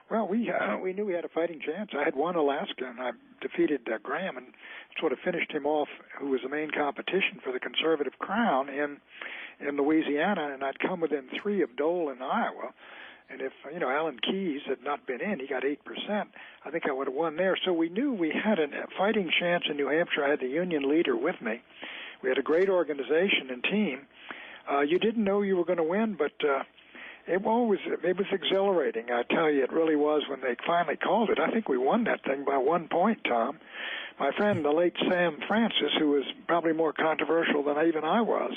Well, we knew we had a fighting chance. I had won Alaska, and I defeated Graham and sort of finished him off, who was the main competition for the conservative crown in Louisiana, and I'd come within 3 of Dole in Iowa. And if, Alan Keyes had not been in, he got 8%, I think I would have won there. So we knew we had a fighting chance in New Hampshire. I had the union leader with me. We had a great organization and team. You didn't know you were going to win, but it was exhilarating. I tell you, it really was when they finally called it. I think we won that thing by 1 point, Tom. My friend, the late Sam Francis, who was probably more controversial than even I was,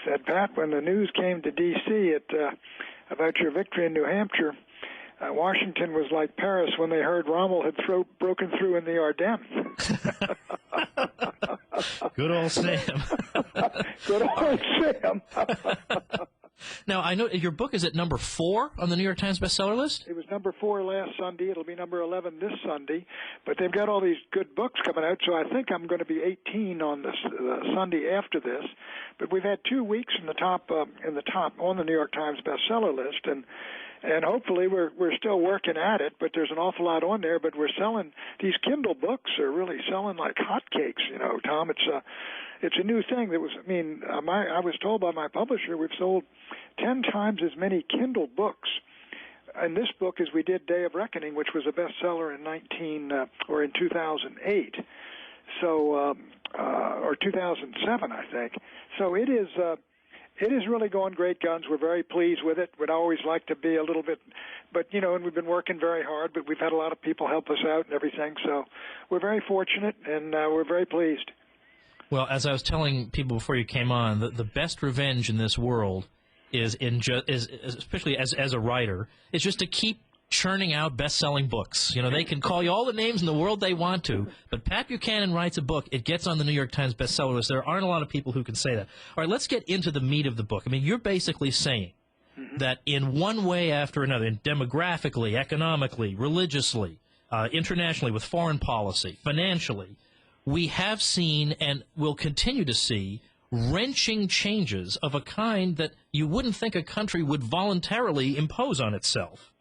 said, Pat, when the news came to D.C. About your victory in New Hampshire, Washington was like Paris when they heard Rommel had broken through in the Ardennes. Good old Sam. Good old Sam. Now, I know your book is at number 4 on the New York Times bestseller list? It was number 4 last Sunday. It'll be number 11 this Sunday. But they've got all these good books coming out, so I think I'm going to be 18 on the Sunday after this. But we've had 2 weeks in the top on the New York Times bestseller list, and hopefully we're still working at it. But there's an awful lot on there. But we're selling these Kindle books are really selling like hotcakes. Tom, it's a new thing. I was told by my publisher we've sold 10 times as many Kindle books in this book as we did Day of Reckoning, which was a bestseller in 2008. So or 2007, I think. So it is really going great guns. We're very pleased with it. We'd always like to be a little bit, but and we've been working very hard, but we've had a lot of people help us out and everything. So we're very fortunate, and we're very pleased. Well, as I was telling people before you came on, the best revenge in this world is especially as a writer, is just to keep churning out best-selling books. They can call you all the names in the world they want to, but Pat Buchanan writes a book, it gets on the New York Times bestseller list. There aren't a lot of people who can say that. All right, let's get into the meat of the book. I mean, you're basically saying that in one way after another, demographically, economically, religiously, internationally, with foreign policy, financially, we have seen and will continue to see wrenching changes of a kind that you wouldn't think a country would voluntarily impose on itself.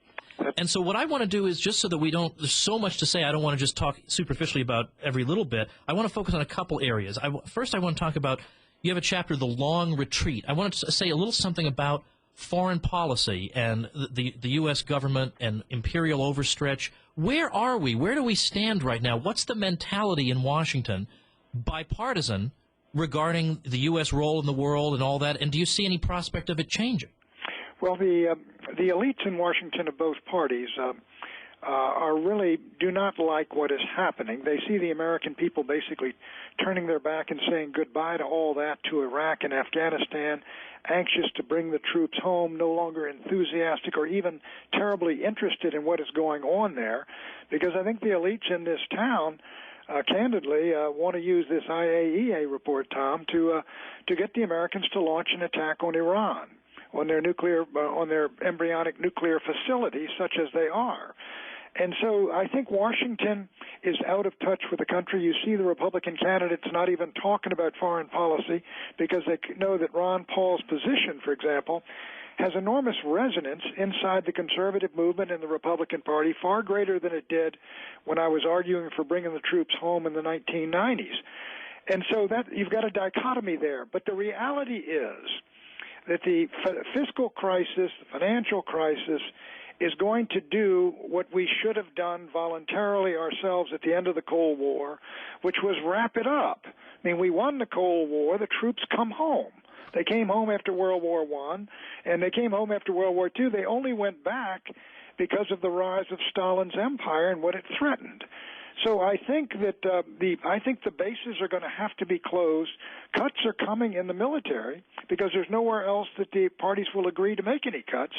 And so what I want to do is, just so that we don't, there's so much to say, I don't want to just talk superficially about every little bit. I want to focus on a couple areas. First, I want to talk about, you have a chapter, The Long Retreat. I want to say a little something about foreign policy and the U.S. government and imperial overstretch. Where are we? Where do we stand right now? What's the mentality in Washington, bipartisan, regarding the U.S. role in the world and all that? And do you see any prospect of it changing? Well, the elites in Washington of both parties do not like what is happening. They see the American people basically turning their back and saying goodbye to all that, to Iraq and Afghanistan, anxious to bring the troops home, no longer enthusiastic or even terribly interested in what is going on there, because I think the elites in this town candidly want to use this IAEA report, Tom, to get the Americans to launch an attack on Iran, on their embryonic nuclear facilities, such as they are. And so I think Washington is out of touch with the country. You see the Republican candidates not even talking about foreign policy because they know that Ron Paul's position, for example, has enormous resonance inside the conservative movement and the Republican Party, far greater than it did when I was arguing for bringing the troops home in the 1990s. And so that you've got a dichotomy there. But the reality is that the fiscal crisis, the financial crisis, is going to do what we should have done voluntarily ourselves at the end of the Cold War, which was wrap it up. I mean, we won the Cold War. The troops come home. They came home after World War I, and they came home after World War II. They only went back because of the rise of Stalin's empire and what it threatened. So I think that the bases are going to have to be closed. Cuts are coming in the military because there's nowhere else that the parties will agree to make any cuts.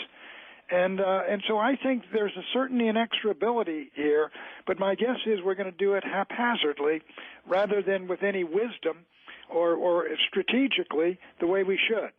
And so I think there's a certain inexorability here, but my guess is we're going to do it haphazardly rather than with any wisdom or strategically the way we should.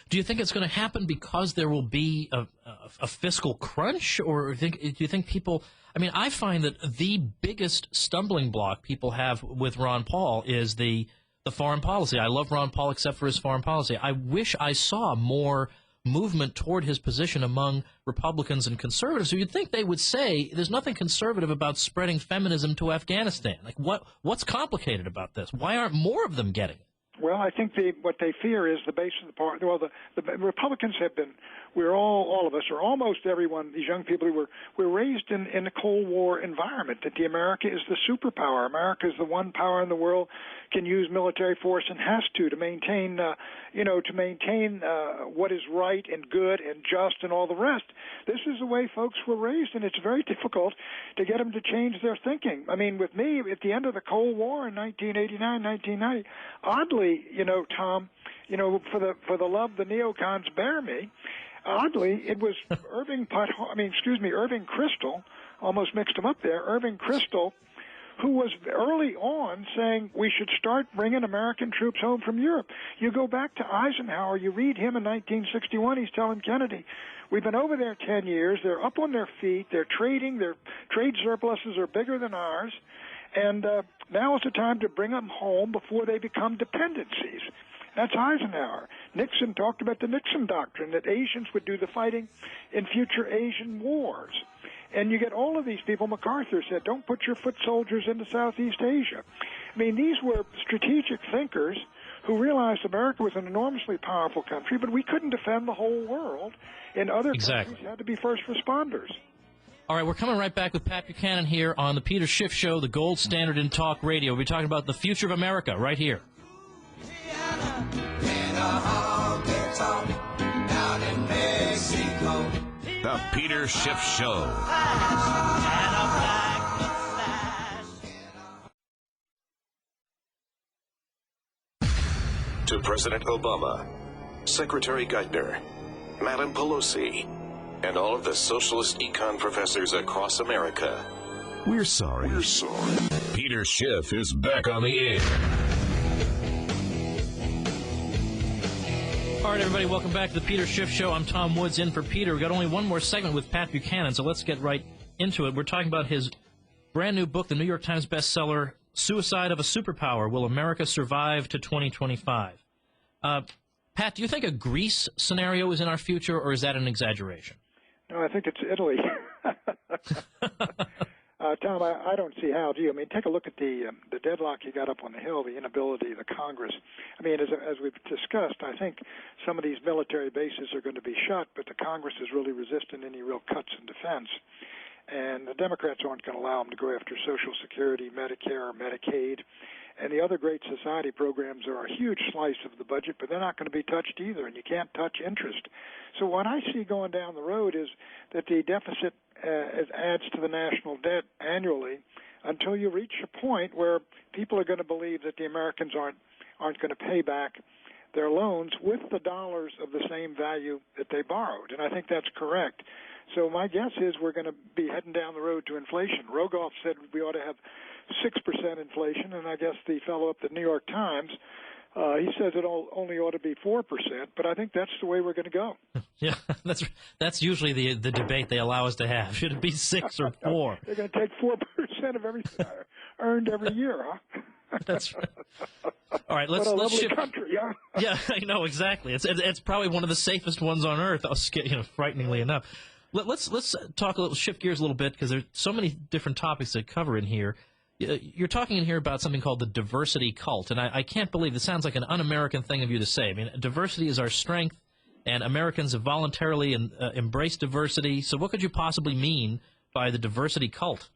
Do you think it's going to happen because there will be a fiscal crunch, or do you think people – I mean, I find that the biggest stumbling block people have with Ron Paul is the foreign policy. I love Ron Paul except for his foreign policy. I wish I saw more movement toward his position among Republicans and conservatives, who you'd think they would say there's nothing conservative about spreading feminism to Afghanistan. Like, what's complicated about this? Why aren't more of them getting it? Well, I think what they fear is the base of the party. Well, the Republicans have been. We're all of us, or almost everyone. These young people were raised in a Cold War environment. That the America is the superpower. America is the one power in the world can use military force and has to maintain, what is right and good and just and all the rest. This is the way folks were raised, and it's very difficult to get them to change their thinking. I mean, with me, at the end of the Cold War in 1989, 1990, oddly, Tom, for the love the neocons bear me, oddly, it was Irving Kristol, almost mixed him up there, Irving Kristol, who was early on saying we should start bringing American troops home from Europe. You go back to Eisenhower, you read him in 1961, he's telling Kennedy, we've been over there 10 years, they're up on their feet, they're trading, their trade surpluses are bigger than ours, and now is the time to bring them home before they become dependencies. That's Eisenhower. Nixon talked about the Nixon Doctrine, that Asians would do the fighting in future Asian wars. And you get all of these people. MacArthur said, don't put your foot soldiers into Southeast Asia. I mean, these were strategic thinkers who realized America was an enormously powerful country, but we couldn't defend the whole world, and other countries had to be first responders. All right, we're coming right back with Pat Buchanan here on the Peter Schiff Show, the gold standard in talk radio. We'll be talking about the future of America right here. The Peter Schiff Show. To President Obama, Secretary Geithner, Madam Pelosi, and all of the socialist econ professors across America. We're sorry. Peter Schiff is back on the air. All right, everybody, welcome back to the Peter Schiff Show. I'm Tom Woods in for Peter. We've got only one more segment with Pat Buchanan, so let's get right into it. We're talking about his brand new book, the New York Times bestseller, suicide of a superpower. Will America survive to 2025? Pat, do you think a Greece scenario is in our future, or is that an exaggeration? No, I think it's Italy. Tom, I don't see how. Do you? I mean, take a look at the deadlock you got up on the Hill, the inability of the Congress. I mean, as we've discussed, I think some of these military bases are going to be shut, but the Congress is really resistant any real cuts in defense. And the Democrats aren't going to allow them to go after Social Security, Medicare, Medicaid, and the other great society programs are a huge slice of the budget, but they're not going to be touched either, and you can't touch interest. So what I see going down the road is that the deficit adds to the national debt annually until you reach a point where people are going to believe that the Americans aren't going to pay back their loans with the dollars of the same value that they borrowed, and I think that's correct. So my guess is we're going to be heading down the road to inflation. Rogoff said we ought to have 6% inflation, and I guess the fellow up at the New York Times, he says it only ought to be 4%, but I think that's the way we're going to go. Yeah, that's usually the debate they allow us to have. Should it be 6 or 4? They're going to take 4% of everything earned every year, huh? That's right. All right, let's shift. Country, huh? Yeah, I know exactly. It's probably one of the safest ones on earth. Frighteningly enough. Let's talk shift gears a little bit, because there's so many different topics to cover in here. You're talking in here about something called the diversity cult, and I can't believe it sounds like an un-American thing of you to say. I mean, diversity is our strength, and Americans have voluntarily embraced diversity. So what could you possibly mean by the diversity cult?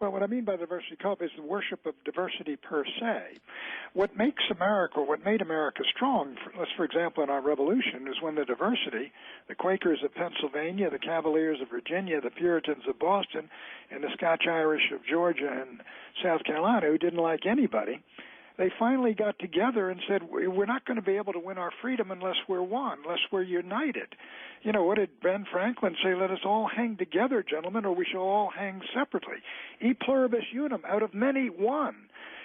Well, what I mean by diversity cult is the worship of diversity per se. What makes America, what made America strong, for example, in our revolution, is when the diversity, the Quakers of Pennsylvania, the Cavaliers of Virginia, the Puritans of Boston, and the Scotch-Irish of Georgia and South Carolina, who didn't like anybody, they finally got together and said, we're not going to be able to win our freedom unless we're one, unless we're united. You know, what did Ben Franklin say? Let us all hang together, gentlemen, or we shall all hang separately. E pluribus unum, out of many, one.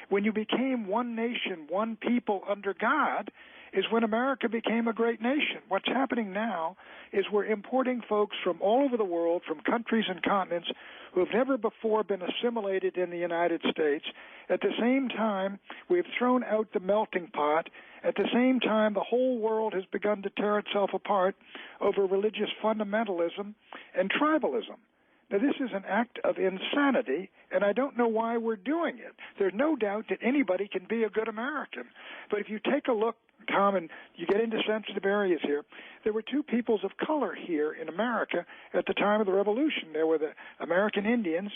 When you became one nation, one people under God, is when America became a great nation. What's happening now is we're importing folks from all over the world, from countries and continents, who have never before been assimilated in the United States. At the same time, we've thrown out the melting pot. At the same time, the whole world has begun to tear itself apart over religious fundamentalism and tribalism. Now, this is an act of insanity, and I don't know why we're doing it. There's no doubt that anybody can be a good American. But if you take a look, Tom, and you get into sensitive areas here, there were two peoples of color here in America at the time of the Revolution. There were the American Indians.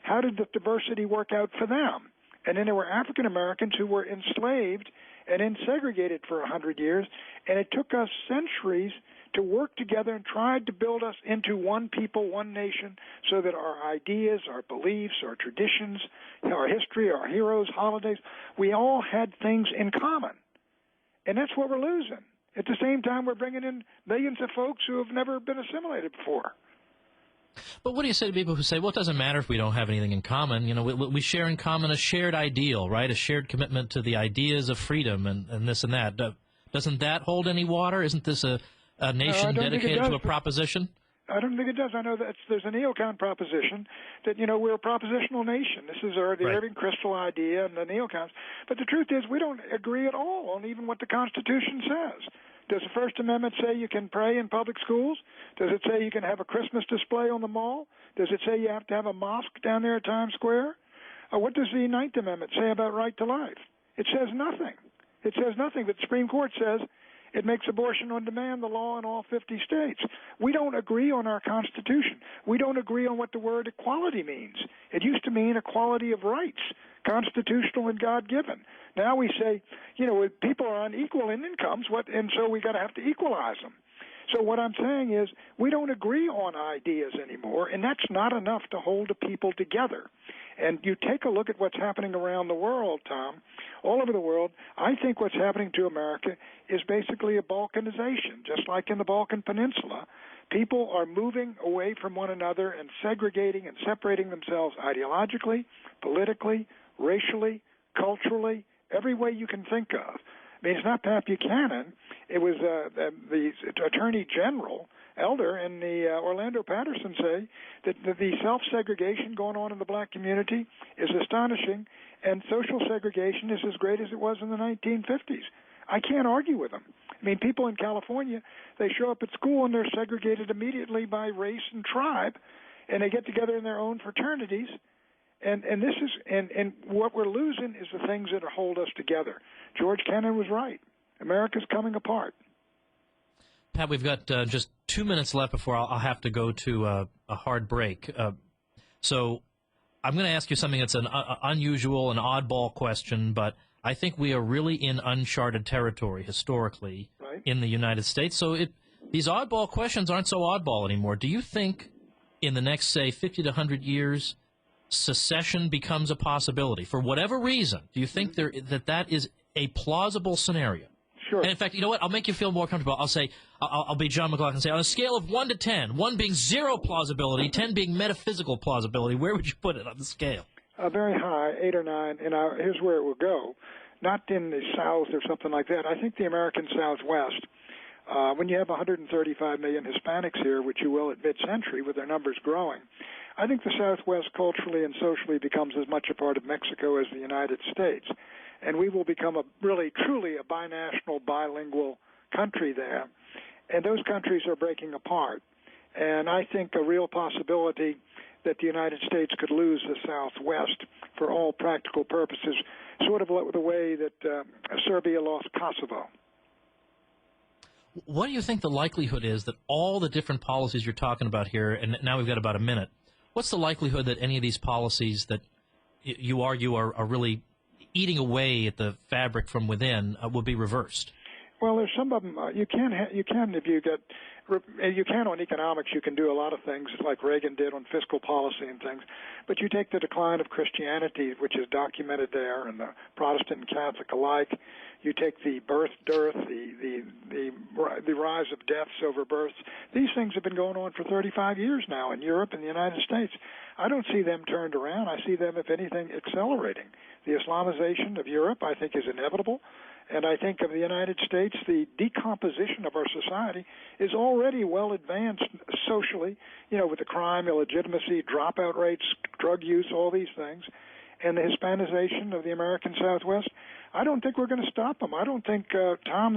How did the diversity work out for them? And then there were African Americans who were enslaved and then segregated for 100 years, and it took us centuries to work together and tried to build us into one people, one nation, so that our ideas, our beliefs, our traditions, our history, our heroes, holidays, we all had things in common. And that's what we're losing. At the same time, we're bringing in millions of folks who have never been assimilated before. But what do you say to people who say, well, it doesn't matter if we don't have anything in common? You know, we share in common a shared ideal, right? A shared commitment to the ideas of freedom and this and that. Doesn't that hold any water? Isn't this a nation dedicated to a proposition? I don't think it does. I know that there's a neocon proposition that, you know, we're a propositional nation. This is the Irving Kristol idea and the neocons. But the truth is we don't agree at all on even what the Constitution says. Does the First Amendment say you can pray in public schools? Does it say you can have a Christmas display on the mall? Does it say you have to have a mosque down there at Times Square? What does the Ninth Amendment say about right to life? It says nothing. It says nothing. But the Supreme Court says it makes abortion on demand the law in all 50 states. We don't agree on our Constitution. We don't agree on what the word equality means. It used to mean equality of rights, constitutional and God-given. Now we say, you know, people are unequal in incomes, and so we got to have to equalize them. So what I'm saying is we don't agree on ideas anymore, and that's not enough to hold the people together. And you take a look at what's happening around the world, Tom, all over the world, I think what's happening to America is basically a balkanization, just like in the Balkan Peninsula. People are moving away from one another and segregating and separating themselves ideologically, politically, racially, culturally, every way you can think of. I mean, it's not Pat Buchanan. It was the Attorney General, Elder, and the Orlando Patterson say that the self-segregation going on in the black community is astonishing, and social segregation is as great as it was in the 1950s. I can't argue with them. I mean, people in California, they show up at school and they're segregated immediately by race and tribe, and they get together in their own fraternities. And this is and what we're losing is the things that hold us together. George Kennan was right. America's coming apart. Pat, we've got just 2 minutes left before I'll have to go to a hard break. So I'm going to ask you something that's an unusual and oddball question, but I think we are really in uncharted territory historically in the United States. So these oddball questions aren't so oddball anymore. Do you think in the next, say, 50 to 100 years, secession becomes a possibility? For whatever reason, do you think that is a plausible scenario? Sure. And in fact, you know what? I'll make you feel more comfortable. I'll say, I'll be John McLaughlin and say, on a scale of 1 to 10, 1 being zero plausibility, 10 being metaphysical plausibility, where would you put it on the scale? Very high, 8 or 9. And here's where it will go. Not in the South or something like that. I think the American Southwest, when you have 135 million Hispanics here, which you will at mid-century with their numbers growing, I think the Southwest culturally and socially becomes as much a part of Mexico as the United States. And we will become truly a binational, bilingual country there. And those countries are breaking apart. And I think a real possibility that the United States could lose the Southwest for all practical purposes, sort of the way that Serbia lost Kosovo. What do you think the likelihood is that all the different policies you're talking about here, and now we've got about a minute, what's the likelihood that any of these policies that you argue are really eating away at the fabric from within will be reversed? Well, there's some of them. You can on economics. You can do a lot of things like Reagan did on fiscal policy and things. But you take the decline of Christianity, which is documented there, and the Protestant and Catholic alike. You take the birth dearth, the rise of deaths over births. These things have been going on for 35 years now in Europe and the United States. I don't see them turned around. I see them, if anything, accelerating. The Islamization of Europe, I think, is inevitable. And I think of the United States, the decomposition of our society is already well advanced socially, with the crime, illegitimacy, dropout rates, drug use, all these things. And the Hispanization of the American Southwest, I don't think we're going to stop them. I don't think, Tom,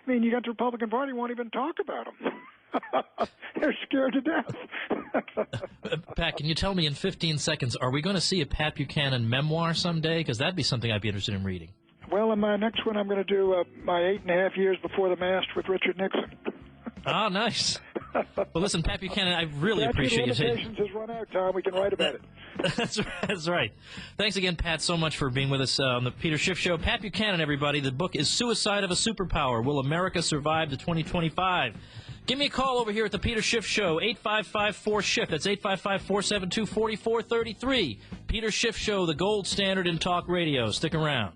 you got the Republican Party won't even talk about them. They're scared to death. Pat, can you tell me in 15 seconds, are we going to see a Pat Buchanan memoir someday? Because that'd be something I'd be interested in reading. Well, in my next one, I'm going to do my 8.5 years before the mast with Richard Nixon. Oh, nice. Well, listen, Pat Buchanan, I really appreciate you taking... limitations has run out, Tom. We can write about it. That's right. Thanks again, Pat, so much for being with us on the Peter Schiff Show. Pat Buchanan, everybody. The book is Suicide of a Superpower. Will America Survive to 2025? Give me a call over here at the Peter Schiff Show, 855-4-SCHIFF. That's 855-472-4433. Peter Schiff Show, the gold standard in talk radio. Stick around.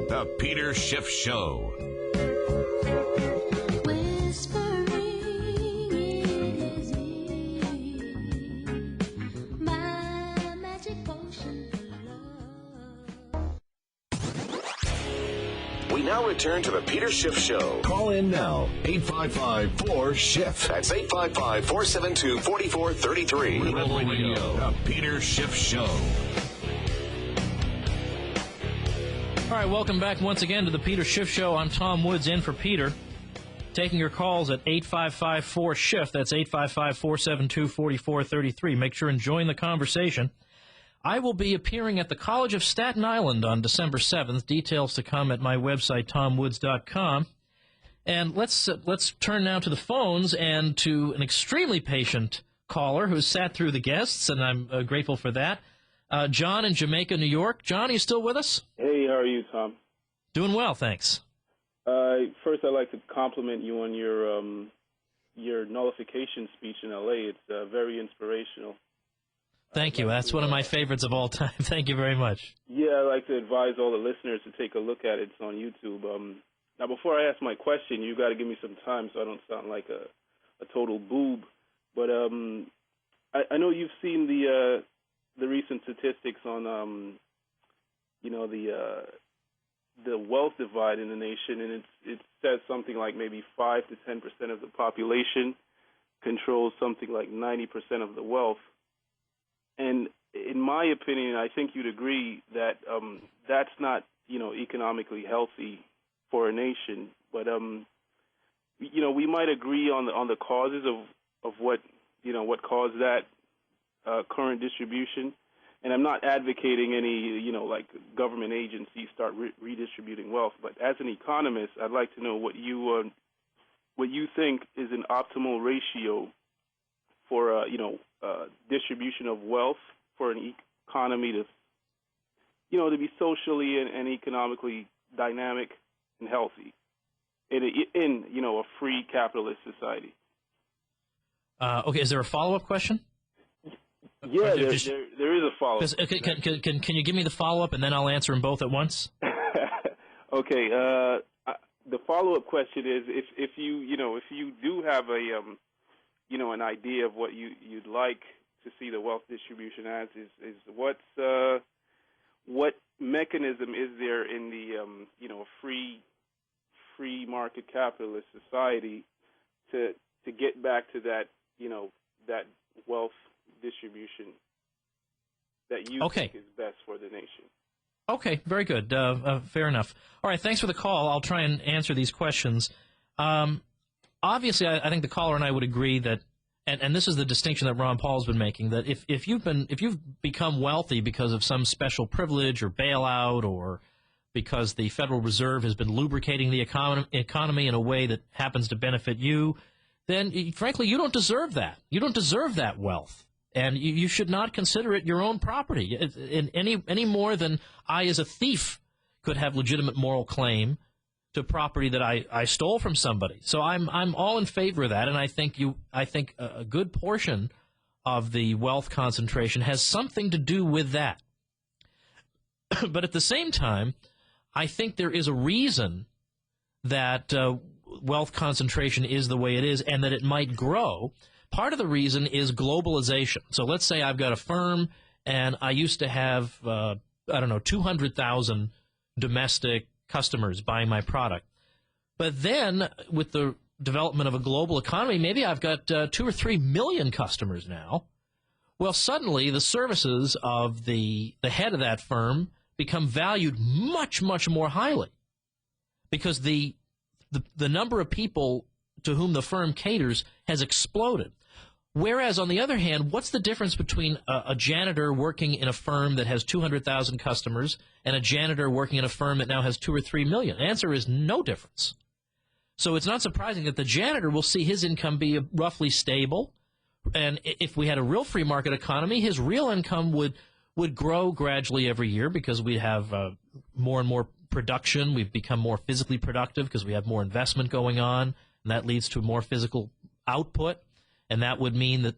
The Peter Schiff Show. We now return to the Peter Schiff Show. Call in now, 855-4-SCHIFF. That's 855-472-4433. Rebel Radio, the Peter Schiff Show. All right, welcome back once again to the Peter Schiff Show. I'm Tom Woods in for Peter. Taking your calls at 855-4-SCHIFF. That's 855-472-4433. Make sure and join the conversation. I will be appearing at the College of Staten Island on December 7th. Details to come at my website, tomwoods.com. And let's turn now to the phones and to an extremely patient caller who sat through the guests, and I'm grateful for that. John in Jamaica, New York. John, are you still with us? Hey, how are you, Tom? Doing well, thanks. First, I'd like to compliment you on your nullification speech in L.A. It's very inspirational. Thank you. That's one of my favorites of all time. Thank you very much. Yeah, I'd like to advise all the listeners to take a look at it. It's on YouTube. Now, before I ask my question, you got to give me some time so I don't sound like a total boob. But I know you've seen the recent statistics on, the wealth divide in the nation, and it says something like maybe 5 to 10% of the population controls something like 90% of the wealth. And in my opinion, I think you'd agree that that's not, economically healthy for a nation. But we might agree on the causes of what what caused that current distribution. And I'm not advocating any like government agencies start redistributing wealth. But as an economist, I'd like to know what you think is an optimal ratio for distribution of wealth for an economy to to be socially and economically dynamic and healthy in a free capitalist society. Okay, is there a follow-up question? Yeah, there is a follow-up. Can you give me the follow-up and then I'll answer them both at once? Okay. The follow-up question is if you do have an idea of what you'd like to see the wealth distribution as, is what mechanism is there in the free market capitalist society to get back to that that wealth distribution that you think is best for the nation? Okay, very good. Fair enough. All right, thanks for the call. I'll try and answer these questions. Obviously, I think the caller and I would agree that, and this is the distinction that Ron Paul's been making, that if you've become wealthy because of some special privilege or bailout, or because the Federal Reserve has been lubricating the economy in a way that happens to benefit you, then frankly you don't deserve that. You don't deserve that wealth. And you should not consider it your own property any more than I, as a thief, could have legitimate moral claim to property that I stole from somebody. So I'm all in favor of that, and I think a good portion of the wealth concentration has something to do with that. But at the same time, I think there is a reason that wealth concentration is the way it is, and that it might grow. Part of the reason is globalization. So let's say I've got a firm, and I used to have, 200,000 domestic customers buying my product. But then, with the development of a global economy, maybe I've got 2 or 3 million customers now. Well, suddenly the services of the head of that firm become valued much, much more highly, because the number of people to whom the firm caters has exploded. Whereas, on the other hand, what's the difference between a janitor working in a firm that has 200,000 customers and a janitor working in a firm that now has 2 or 3 million? The answer is no difference. So it's not surprising that the janitor will see his income be roughly stable. And if we had a real free market economy, his real income would grow gradually every year, because we have more and more production. We've become more physically productive because we have more investment going on, and that leads to more physical output. And that would mean that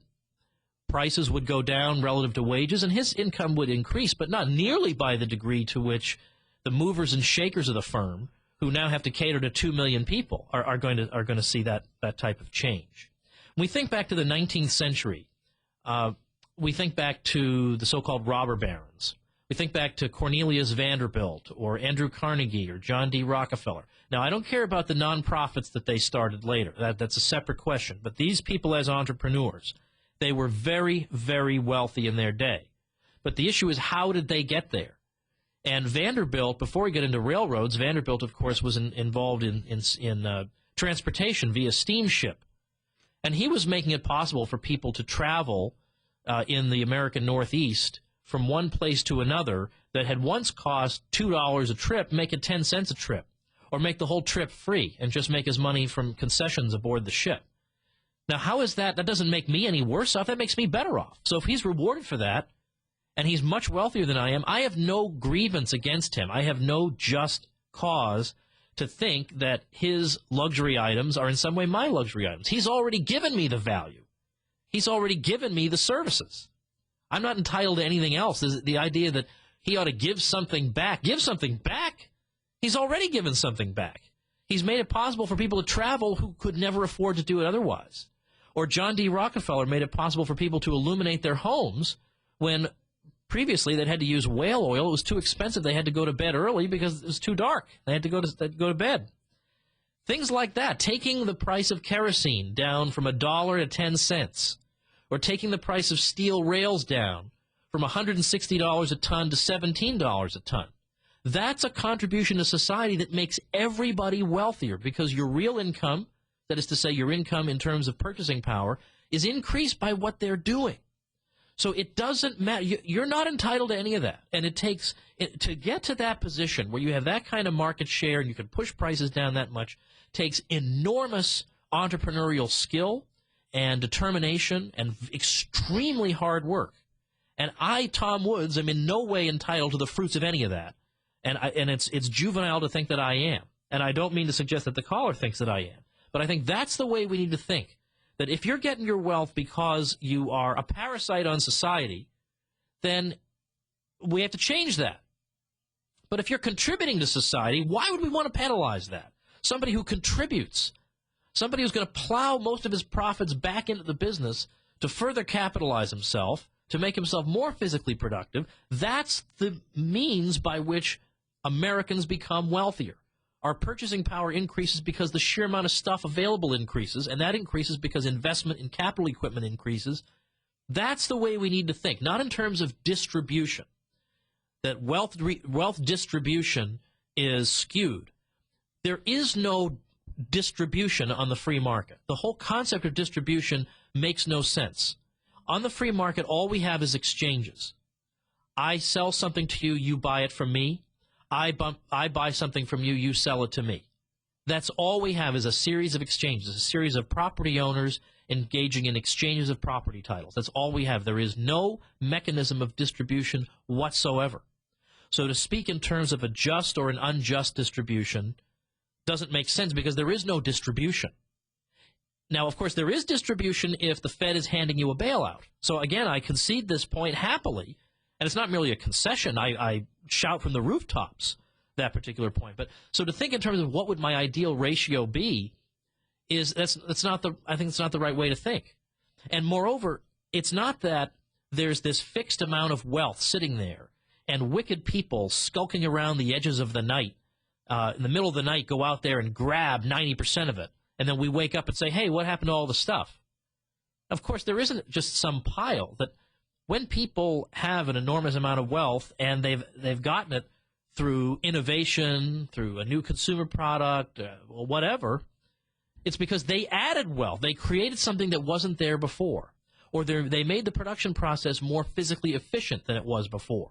prices would go down relative to wages, and his income would increase, but not nearly by the degree to which the movers and shakers of the firm, who now have to cater to 2 million people, are going to see that type of change. When we think back to the 19th century, we think back to the so-called robber barons. We think back to Cornelius Vanderbilt or Andrew Carnegie or John D. Rockefeller. Now, I don't care about the nonprofits that they started later. That's a separate question. But these people as entrepreneurs, they were very, very wealthy in their day. But the issue is, how did they get there? And Vanderbilt, before we get into railroads, Vanderbilt, of course, was involved in transportation via steamship. And he was making it possible for people to travel in the American Northeast from one place to another that had once cost $2 a trip, make it 10 cents a trip, or make the whole trip free and just make his money from concessions aboard the ship. Now, how is that? That doesn't make me any worse off. That makes me better off. So if he's rewarded for that, and he's much wealthier than I am, I have no grievance against him. I have no just cause to think that his luxury items are in some way my luxury items. He's already given me the value. He's already given me the services. I'm not entitled to anything else. The idea that he ought to give something back. Give something back? He's already given something back. He's made it possible for people to travel who could never afford to do it otherwise. Or John D. Rockefeller made it possible for people to illuminate their homes when Previously, they'd had to use whale oil. It was too expensive. They had to go to bed early because it was too dark. They had to go to bed. Things like that, taking the price of kerosene down from $1 to 10 cents, or taking the price of steel rails down from $160 a ton to $17 a ton. That's a contribution to society that makes everybody wealthier because your real income, that is to say your income in terms of purchasing power, is increased by what they're doing. So it doesn't matter. You're not entitled to any of that. And it takes, to get to that position where you have that kind of market share and you can push prices down that much, takes enormous entrepreneurial skill and determination and extremely hard work. And I, Tom Woods, am in no way entitled to the fruits of any of that. And it's juvenile to think that I am. And I don't mean to suggest that the caller thinks that I am. But I think that's the way we need to think. That if you're getting your wealth because you are a parasite on society, then we have to change that. But if you're contributing to society, why would we want to penalize that? Somebody who contributes, somebody who's going to plow most of his profits back into the business to further capitalize himself, to make himself more physically productive, that's the means by which Americans become wealthier. Our purchasing power increases because the sheer amount of stuff available increases, and that increases because investment in capital equipment increases. That's the way we need to think, not in terms of distribution, that wealth distribution is skewed. There is no distribution on the free market. The whole concept of distribution makes no sense. On the free market, all we have is exchanges. I sell something to you, you buy it from me. I buy something from you, you sell it to me. That's all we have is a series of exchanges, a series of property owners engaging in exchanges of property titles. That's all we have. There is no mechanism of distribution whatsoever. So to speak in terms of a just or an unjust distribution doesn't make sense because there is no distribution. Now, of course, there is distribution if the Fed is handing you a bailout. So again, I concede this point happily. And it's not merely a concession. I shout from the rooftops that particular point. But so to think in terms of what would my ideal ratio be is I think it's not the right way to think. And moreover, it's not that there's this fixed amount of wealth sitting there and wicked people skulking around the edges of the night, in the middle of the night, go out there and grab 90% of it. And then we wake up and say, hey, what happened to all the stuff? Of course, there isn't just some pile that. When people have an enormous amount of wealth and they've gotten it through innovation, through a new consumer product, or whatever, it's because they added wealth. They created something that wasn't there before, or they made the production process more physically efficient than it was before.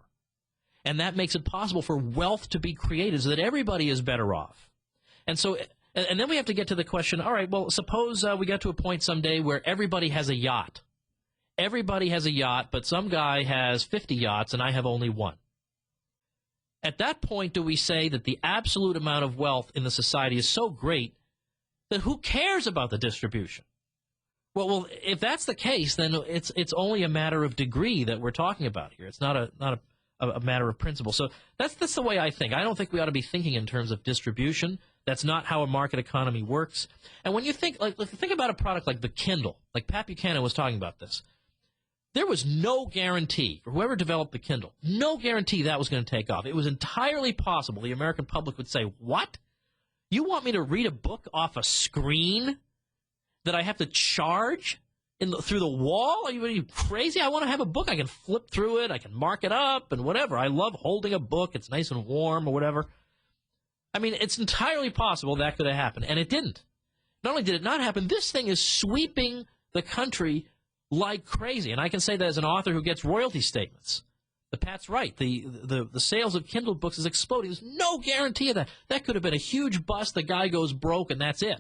And that makes it possible for wealth to be created so that everybody is better off. And so, and then we have to get to the question, all right, well, suppose we get to a point someday where everybody has a yacht. Everybody has a yacht, but some guy has 50 yachts and I have only one. At that point, do we say that the absolute amount of wealth in the society is so great that who cares about the distribution? Well, if that's the case, then it's only a matter of degree that we're talking about here. It's not a matter of principle. So that's the way I think. I don't think we ought to be thinking in terms of distribution. That's not how a market economy works. And when you think about a product like the Kindle, like Pat Buchanan was talking about this. There was no guarantee for whoever developed the Kindle, no guarantee that was going to take off. It was entirely possible the American public would say, what? You want me to read a book off a screen that I have to charge through the wall? Are you crazy? I want to have a book. I can flip through it. I can mark it up and whatever. I love holding a book. It's nice and warm or whatever. I mean, it's entirely possible that could have happened, and it didn't. Not only did it not happen, this thing is sweeping the country like crazy, and I can say that as an author who gets royalty statements. But Pat's right. The sales of Kindle books is exploding. There's no guarantee of that. That could have been a huge bust. The guy goes broke, and that's it.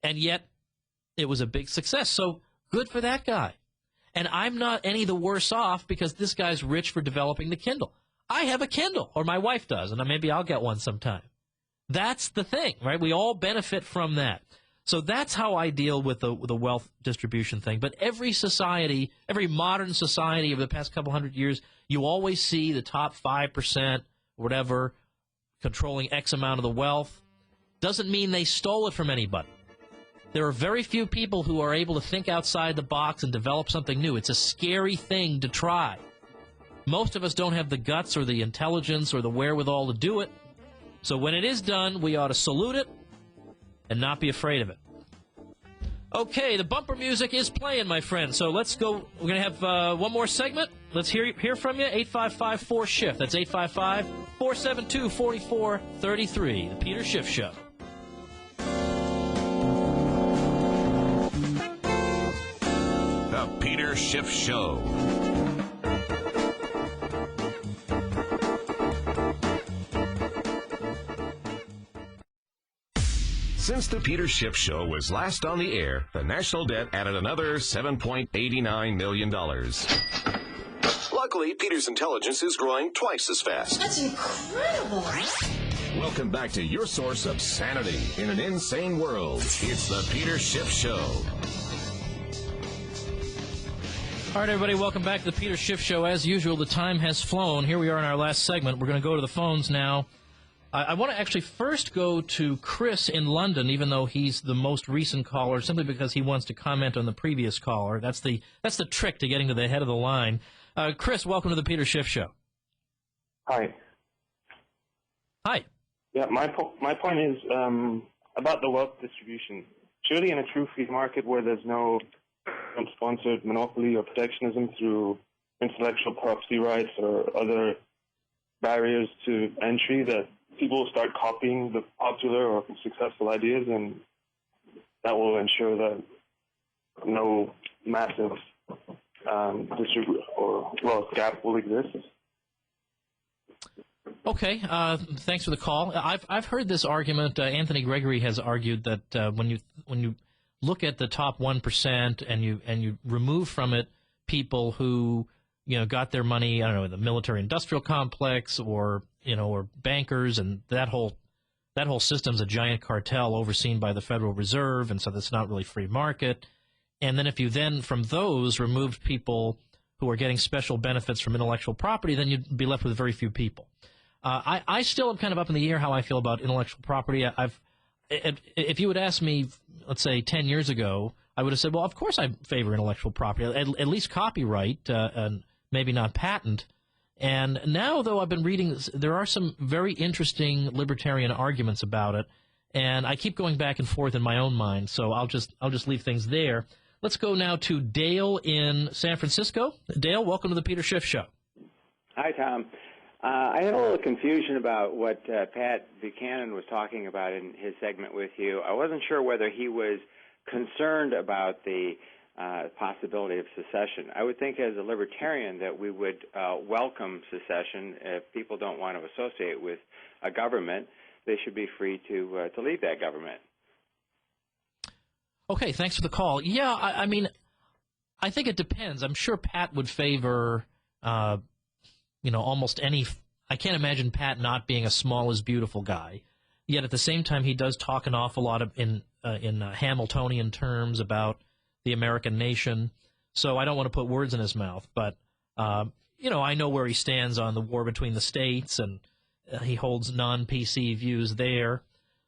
And yet, it was a big success. So good for that guy. And I'm not any the worse off because this guy's rich for developing the Kindle. I have a Kindle, or my wife does, and maybe I'll get one sometime. That's the thing, right? We all benefit from that. So that's how I deal with the wealth distribution thing. But every society, every modern society over the past couple hundred years, you always see the top 5%, whatever, controlling X amount of the wealth. Doesn't mean they stole it from anybody. There are very few people who are able to think outside the box and develop something new. It's a scary thing to try. Most of us don't have the guts or the intelligence or the wherewithal to do it. So when it is done, we ought to salute it and not be afraid of it. Okay, the bumper music is playing, my friend. So let's go. We're going to have one more segment. Let's hear from you. 855-4-SCHIFT. That's 855-472-4433. The Peter Schiff Show. The Peter Schiff Show. Since the Peter Schiff Show was last on the air, the national debt added another $7.89 million. Luckily, Peter's intelligence is growing twice as fast. That's incredible. Welcome back to your source of sanity in an insane world. It's the Peter Schiff Show. All right, everybody, welcome back to the Peter Schiff Show. As usual, the time has flown. Here we are in our last segment. We're going to go to the phones now. I want to actually first go to Chris in London, even though he's the most recent caller, simply because he wants to comment on the previous caller. That's the trick to getting to the head of the line. Chris, welcome to the Peter Schiff Show. Hi. Hi. Yeah, my point is about the wealth distribution. Surely in a true free market where there's no sponsored monopoly or protectionism through intellectual property rights or other barriers to entry, that people will start copying the popular or successful ideas, and that will ensure that no massive wealth gap will exist. Okay, thanks for the call. I've heard this argument. Anthony Gregory has argued that when you look at the top 1% and you remove from it people who got their money, I don't know, in the military-industrial complex or bankers, and that whole system's a giant cartel overseen by the Federal Reserve, and so that's not really free market. And then if you then, from those, removed people who are getting special benefits from intellectual property, then you'd be left with very few people. I still am kind of up in the air how I feel about intellectual property. If you would ask me, let's say 10 years ago, I would have said, well, of course I favor intellectual property, at least copyright, and maybe not patent. And now, though, I've been reading, there are some very interesting libertarian arguments about it, and I keep going back and forth in my own mind, so I'll just leave things there. Let's go now to Dale in San Francisco. Dale, welcome to the Peter Schiff Show. Hi, Tom. I had a little confusion about what Pat Buchanan was talking about in his segment with you. I wasn't sure whether he was concerned about the possibility of secession. I would think as a libertarian that we would welcome secession. If people don't want to associate with a government, they should be free to leave that government. Okay, thanks for the call. Yeah, I mean, I think it depends. I'm sure Pat would favor, almost any. I can't imagine Pat not being a small is beautiful guy. Yet at the same time, he does talk an awful lot in Hamiltonian terms about the American nation. So I don't want to put words in his mouth, but I know where he stands on the war between the states, and he holds non-PC views there.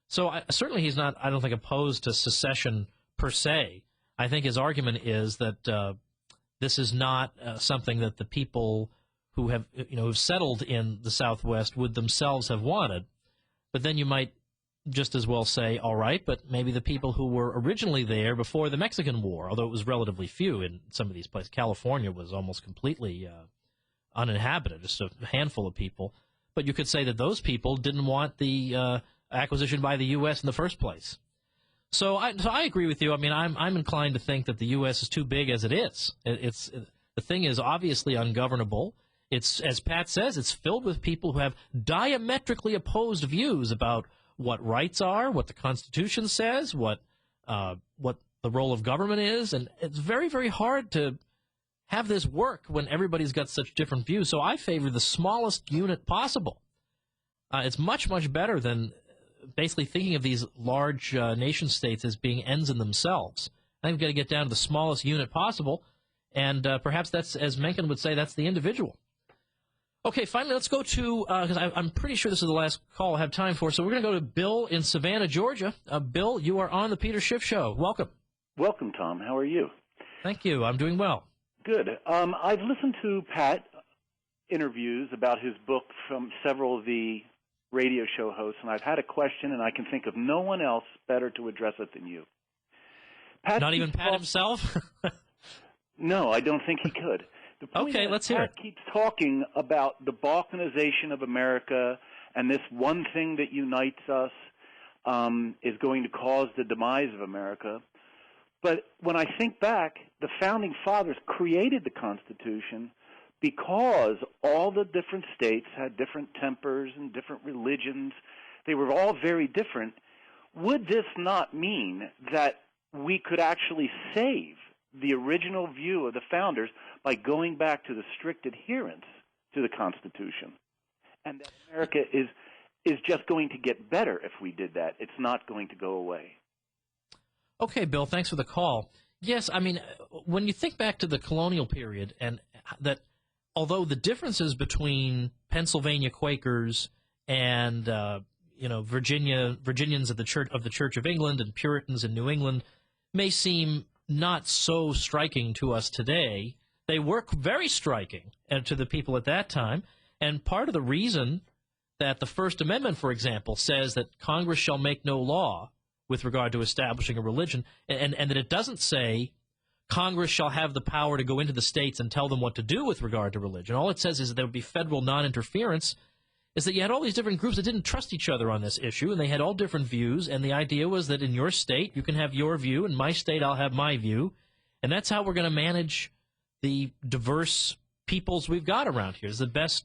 So certainly he's not, I don't think, opposed to secession per se. I think his argument is that this is not something that the people who have who've settled in the Southwest would themselves have wanted. But then you might just as well say, all right, but maybe the people who were originally there before the Mexican War, although it was relatively few in some of these places. California was almost completely uninhabited, just a handful of people. But you could say that those people didn't want the acquisition by the U.S. in the first place. So I agree with you. I mean, I'm inclined to think that the U.S. is too big as it is. The thing is obviously ungovernable. It's, as Pat says, it's filled with people who have diametrically opposed views about what rights are, what the Constitution says, what the role of government is, and it's very, very hard to have this work when everybody's got such different views. So I favor the smallest unit possible. It's much, much better than basically thinking of these large nation states as being ends in themselves. I think we've got to get down to the smallest unit possible, and perhaps that's, as Mencken would say, that's the individual. Okay, finally, let's go to, because I'm pretty sure this is the last call I have time for, so we're going to go to Bill in Savannah, Georgia. Bill, you are on the Peter Schiff Show. Welcome. Welcome, Tom. How are you? Thank you. I'm doing well. Good. I've listened to Pat interviews about his book from several of the radio show hosts, and I've had a question, and I can think of no one else better to address it than you. Not even Pat himself? No, I don't think he could. The point Okay, is, let's hear Pat it. keeps talking about the balkanization of America, and this one thing that unites us is going to cause the demise of America. But when I think back, the Founding Fathers created the Constitution because all the different states had different tempers and different religions. They were all very different. Would this not mean that we could actually save the original view of the founders by going back to the strict adherence to the Constitution? And that America is just going to get better if we did that. It's not going to go away. Okay, Bill, thanks for the call. Yes, I mean, when you think back to the colonial period, and that although the differences between Pennsylvania Quakers and Virginians of the Church of England and Puritans in New England may seem not so striking to us today, they were very striking to the people at that time. And part of the reason that the First Amendment, for example, says that Congress shall make no law with regard to establishing a religion, and that it doesn't say Congress shall have the power to go into the states and tell them what to do with regard to religion. All it says is that there would be federal non-interference, is that you had all these different groups that didn't trust each other on this issue, and they had all different views, and the idea was that in your state you can have your view, in my state I'll have my view, and that's how we're going to manage the diverse peoples we've got around here. It's the best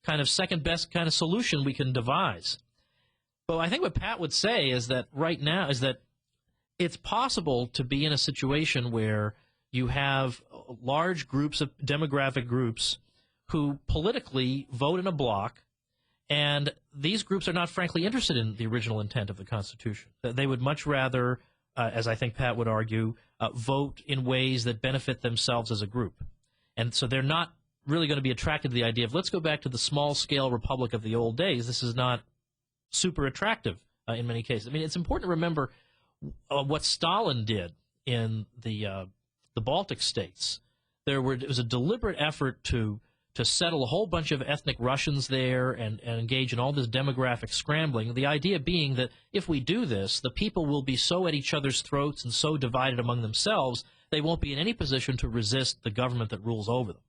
kind of second best kind of solution we can devise. But I think what Pat would say is that right now is that it's possible to be in a situation where you have large groups of demographic groups who politically vote in a block, and these groups are not frankly interested in the original intent of the Constitution. They would much rather, as I think Pat would argue, vote in ways that benefit themselves as a group. And so they're not really going to be attracted to the idea of let's go back to the small-scale republic of the old days. This is not super attractive in many cases. I mean, it's important to remember what Stalin did in the Baltic states. It was a deliberate effort to settle a whole bunch of ethnic Russians there and engage in all this demographic scrambling, the idea being that if we do this, the people will be so at each other's throats and so divided among themselves, they won't be in any position to resist the government that rules over them.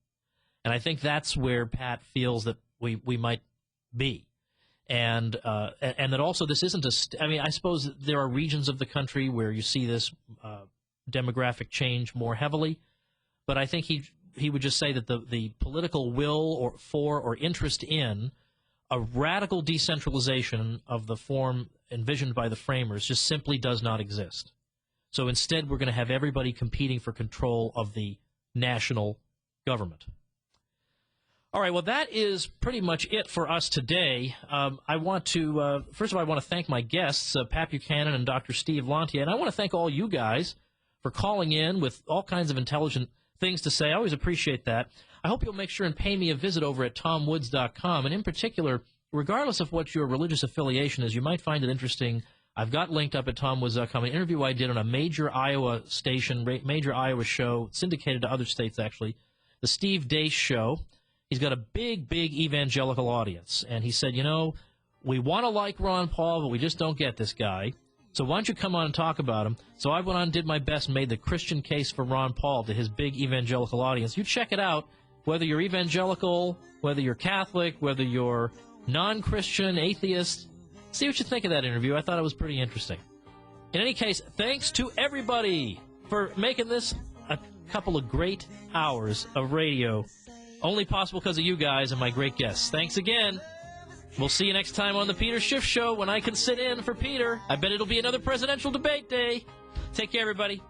And I think that's where Pat feels that we might be. And that also this isn't I mean, I suppose there are regions of the country where you see this demographic change more heavily, but I think he would just say that the political will for or interest in a radical decentralization of the form envisioned by the framers just simply does not exist. So instead, we're going to have everybody competing for control of the national government. All right, well, that is pretty much it for us today. I want to, first of all, I want to thank my guests, Pat Buchanan and Dr. Steve Lantier, and I want to thank all you guys for calling in with all kinds of intelligent things to say. I always appreciate that. I hope you'll make sure and pay me a visit over at tomwoods.com, and in particular, regardless of what your religious affiliation is, you might find it interesting. I've got linked up at tomwoods.com an interview I did on a major Iowa station, major Iowa show, syndicated to other states actually, the Steve Deace Show. He's got a big, big evangelical audience, and he said, you know, we want to like Ron Paul, but we just don't get this guy. So why don't you come on and talk about him? So I went on and did my best and made the Christian case for Ron Paul to his big evangelical audience. You check it out, whether you're evangelical, whether you're Catholic, whether you're non-Christian, atheist. See what you think of that interview. I thought it was pretty interesting. In any case, thanks to everybody for making this a couple of great hours of radio. Only possible because of you guys and my great guests. Thanks again. We'll see you next time on the Peter Schiff Show when I can sit in for Peter. I bet it'll be another presidential debate day. Take care, everybody.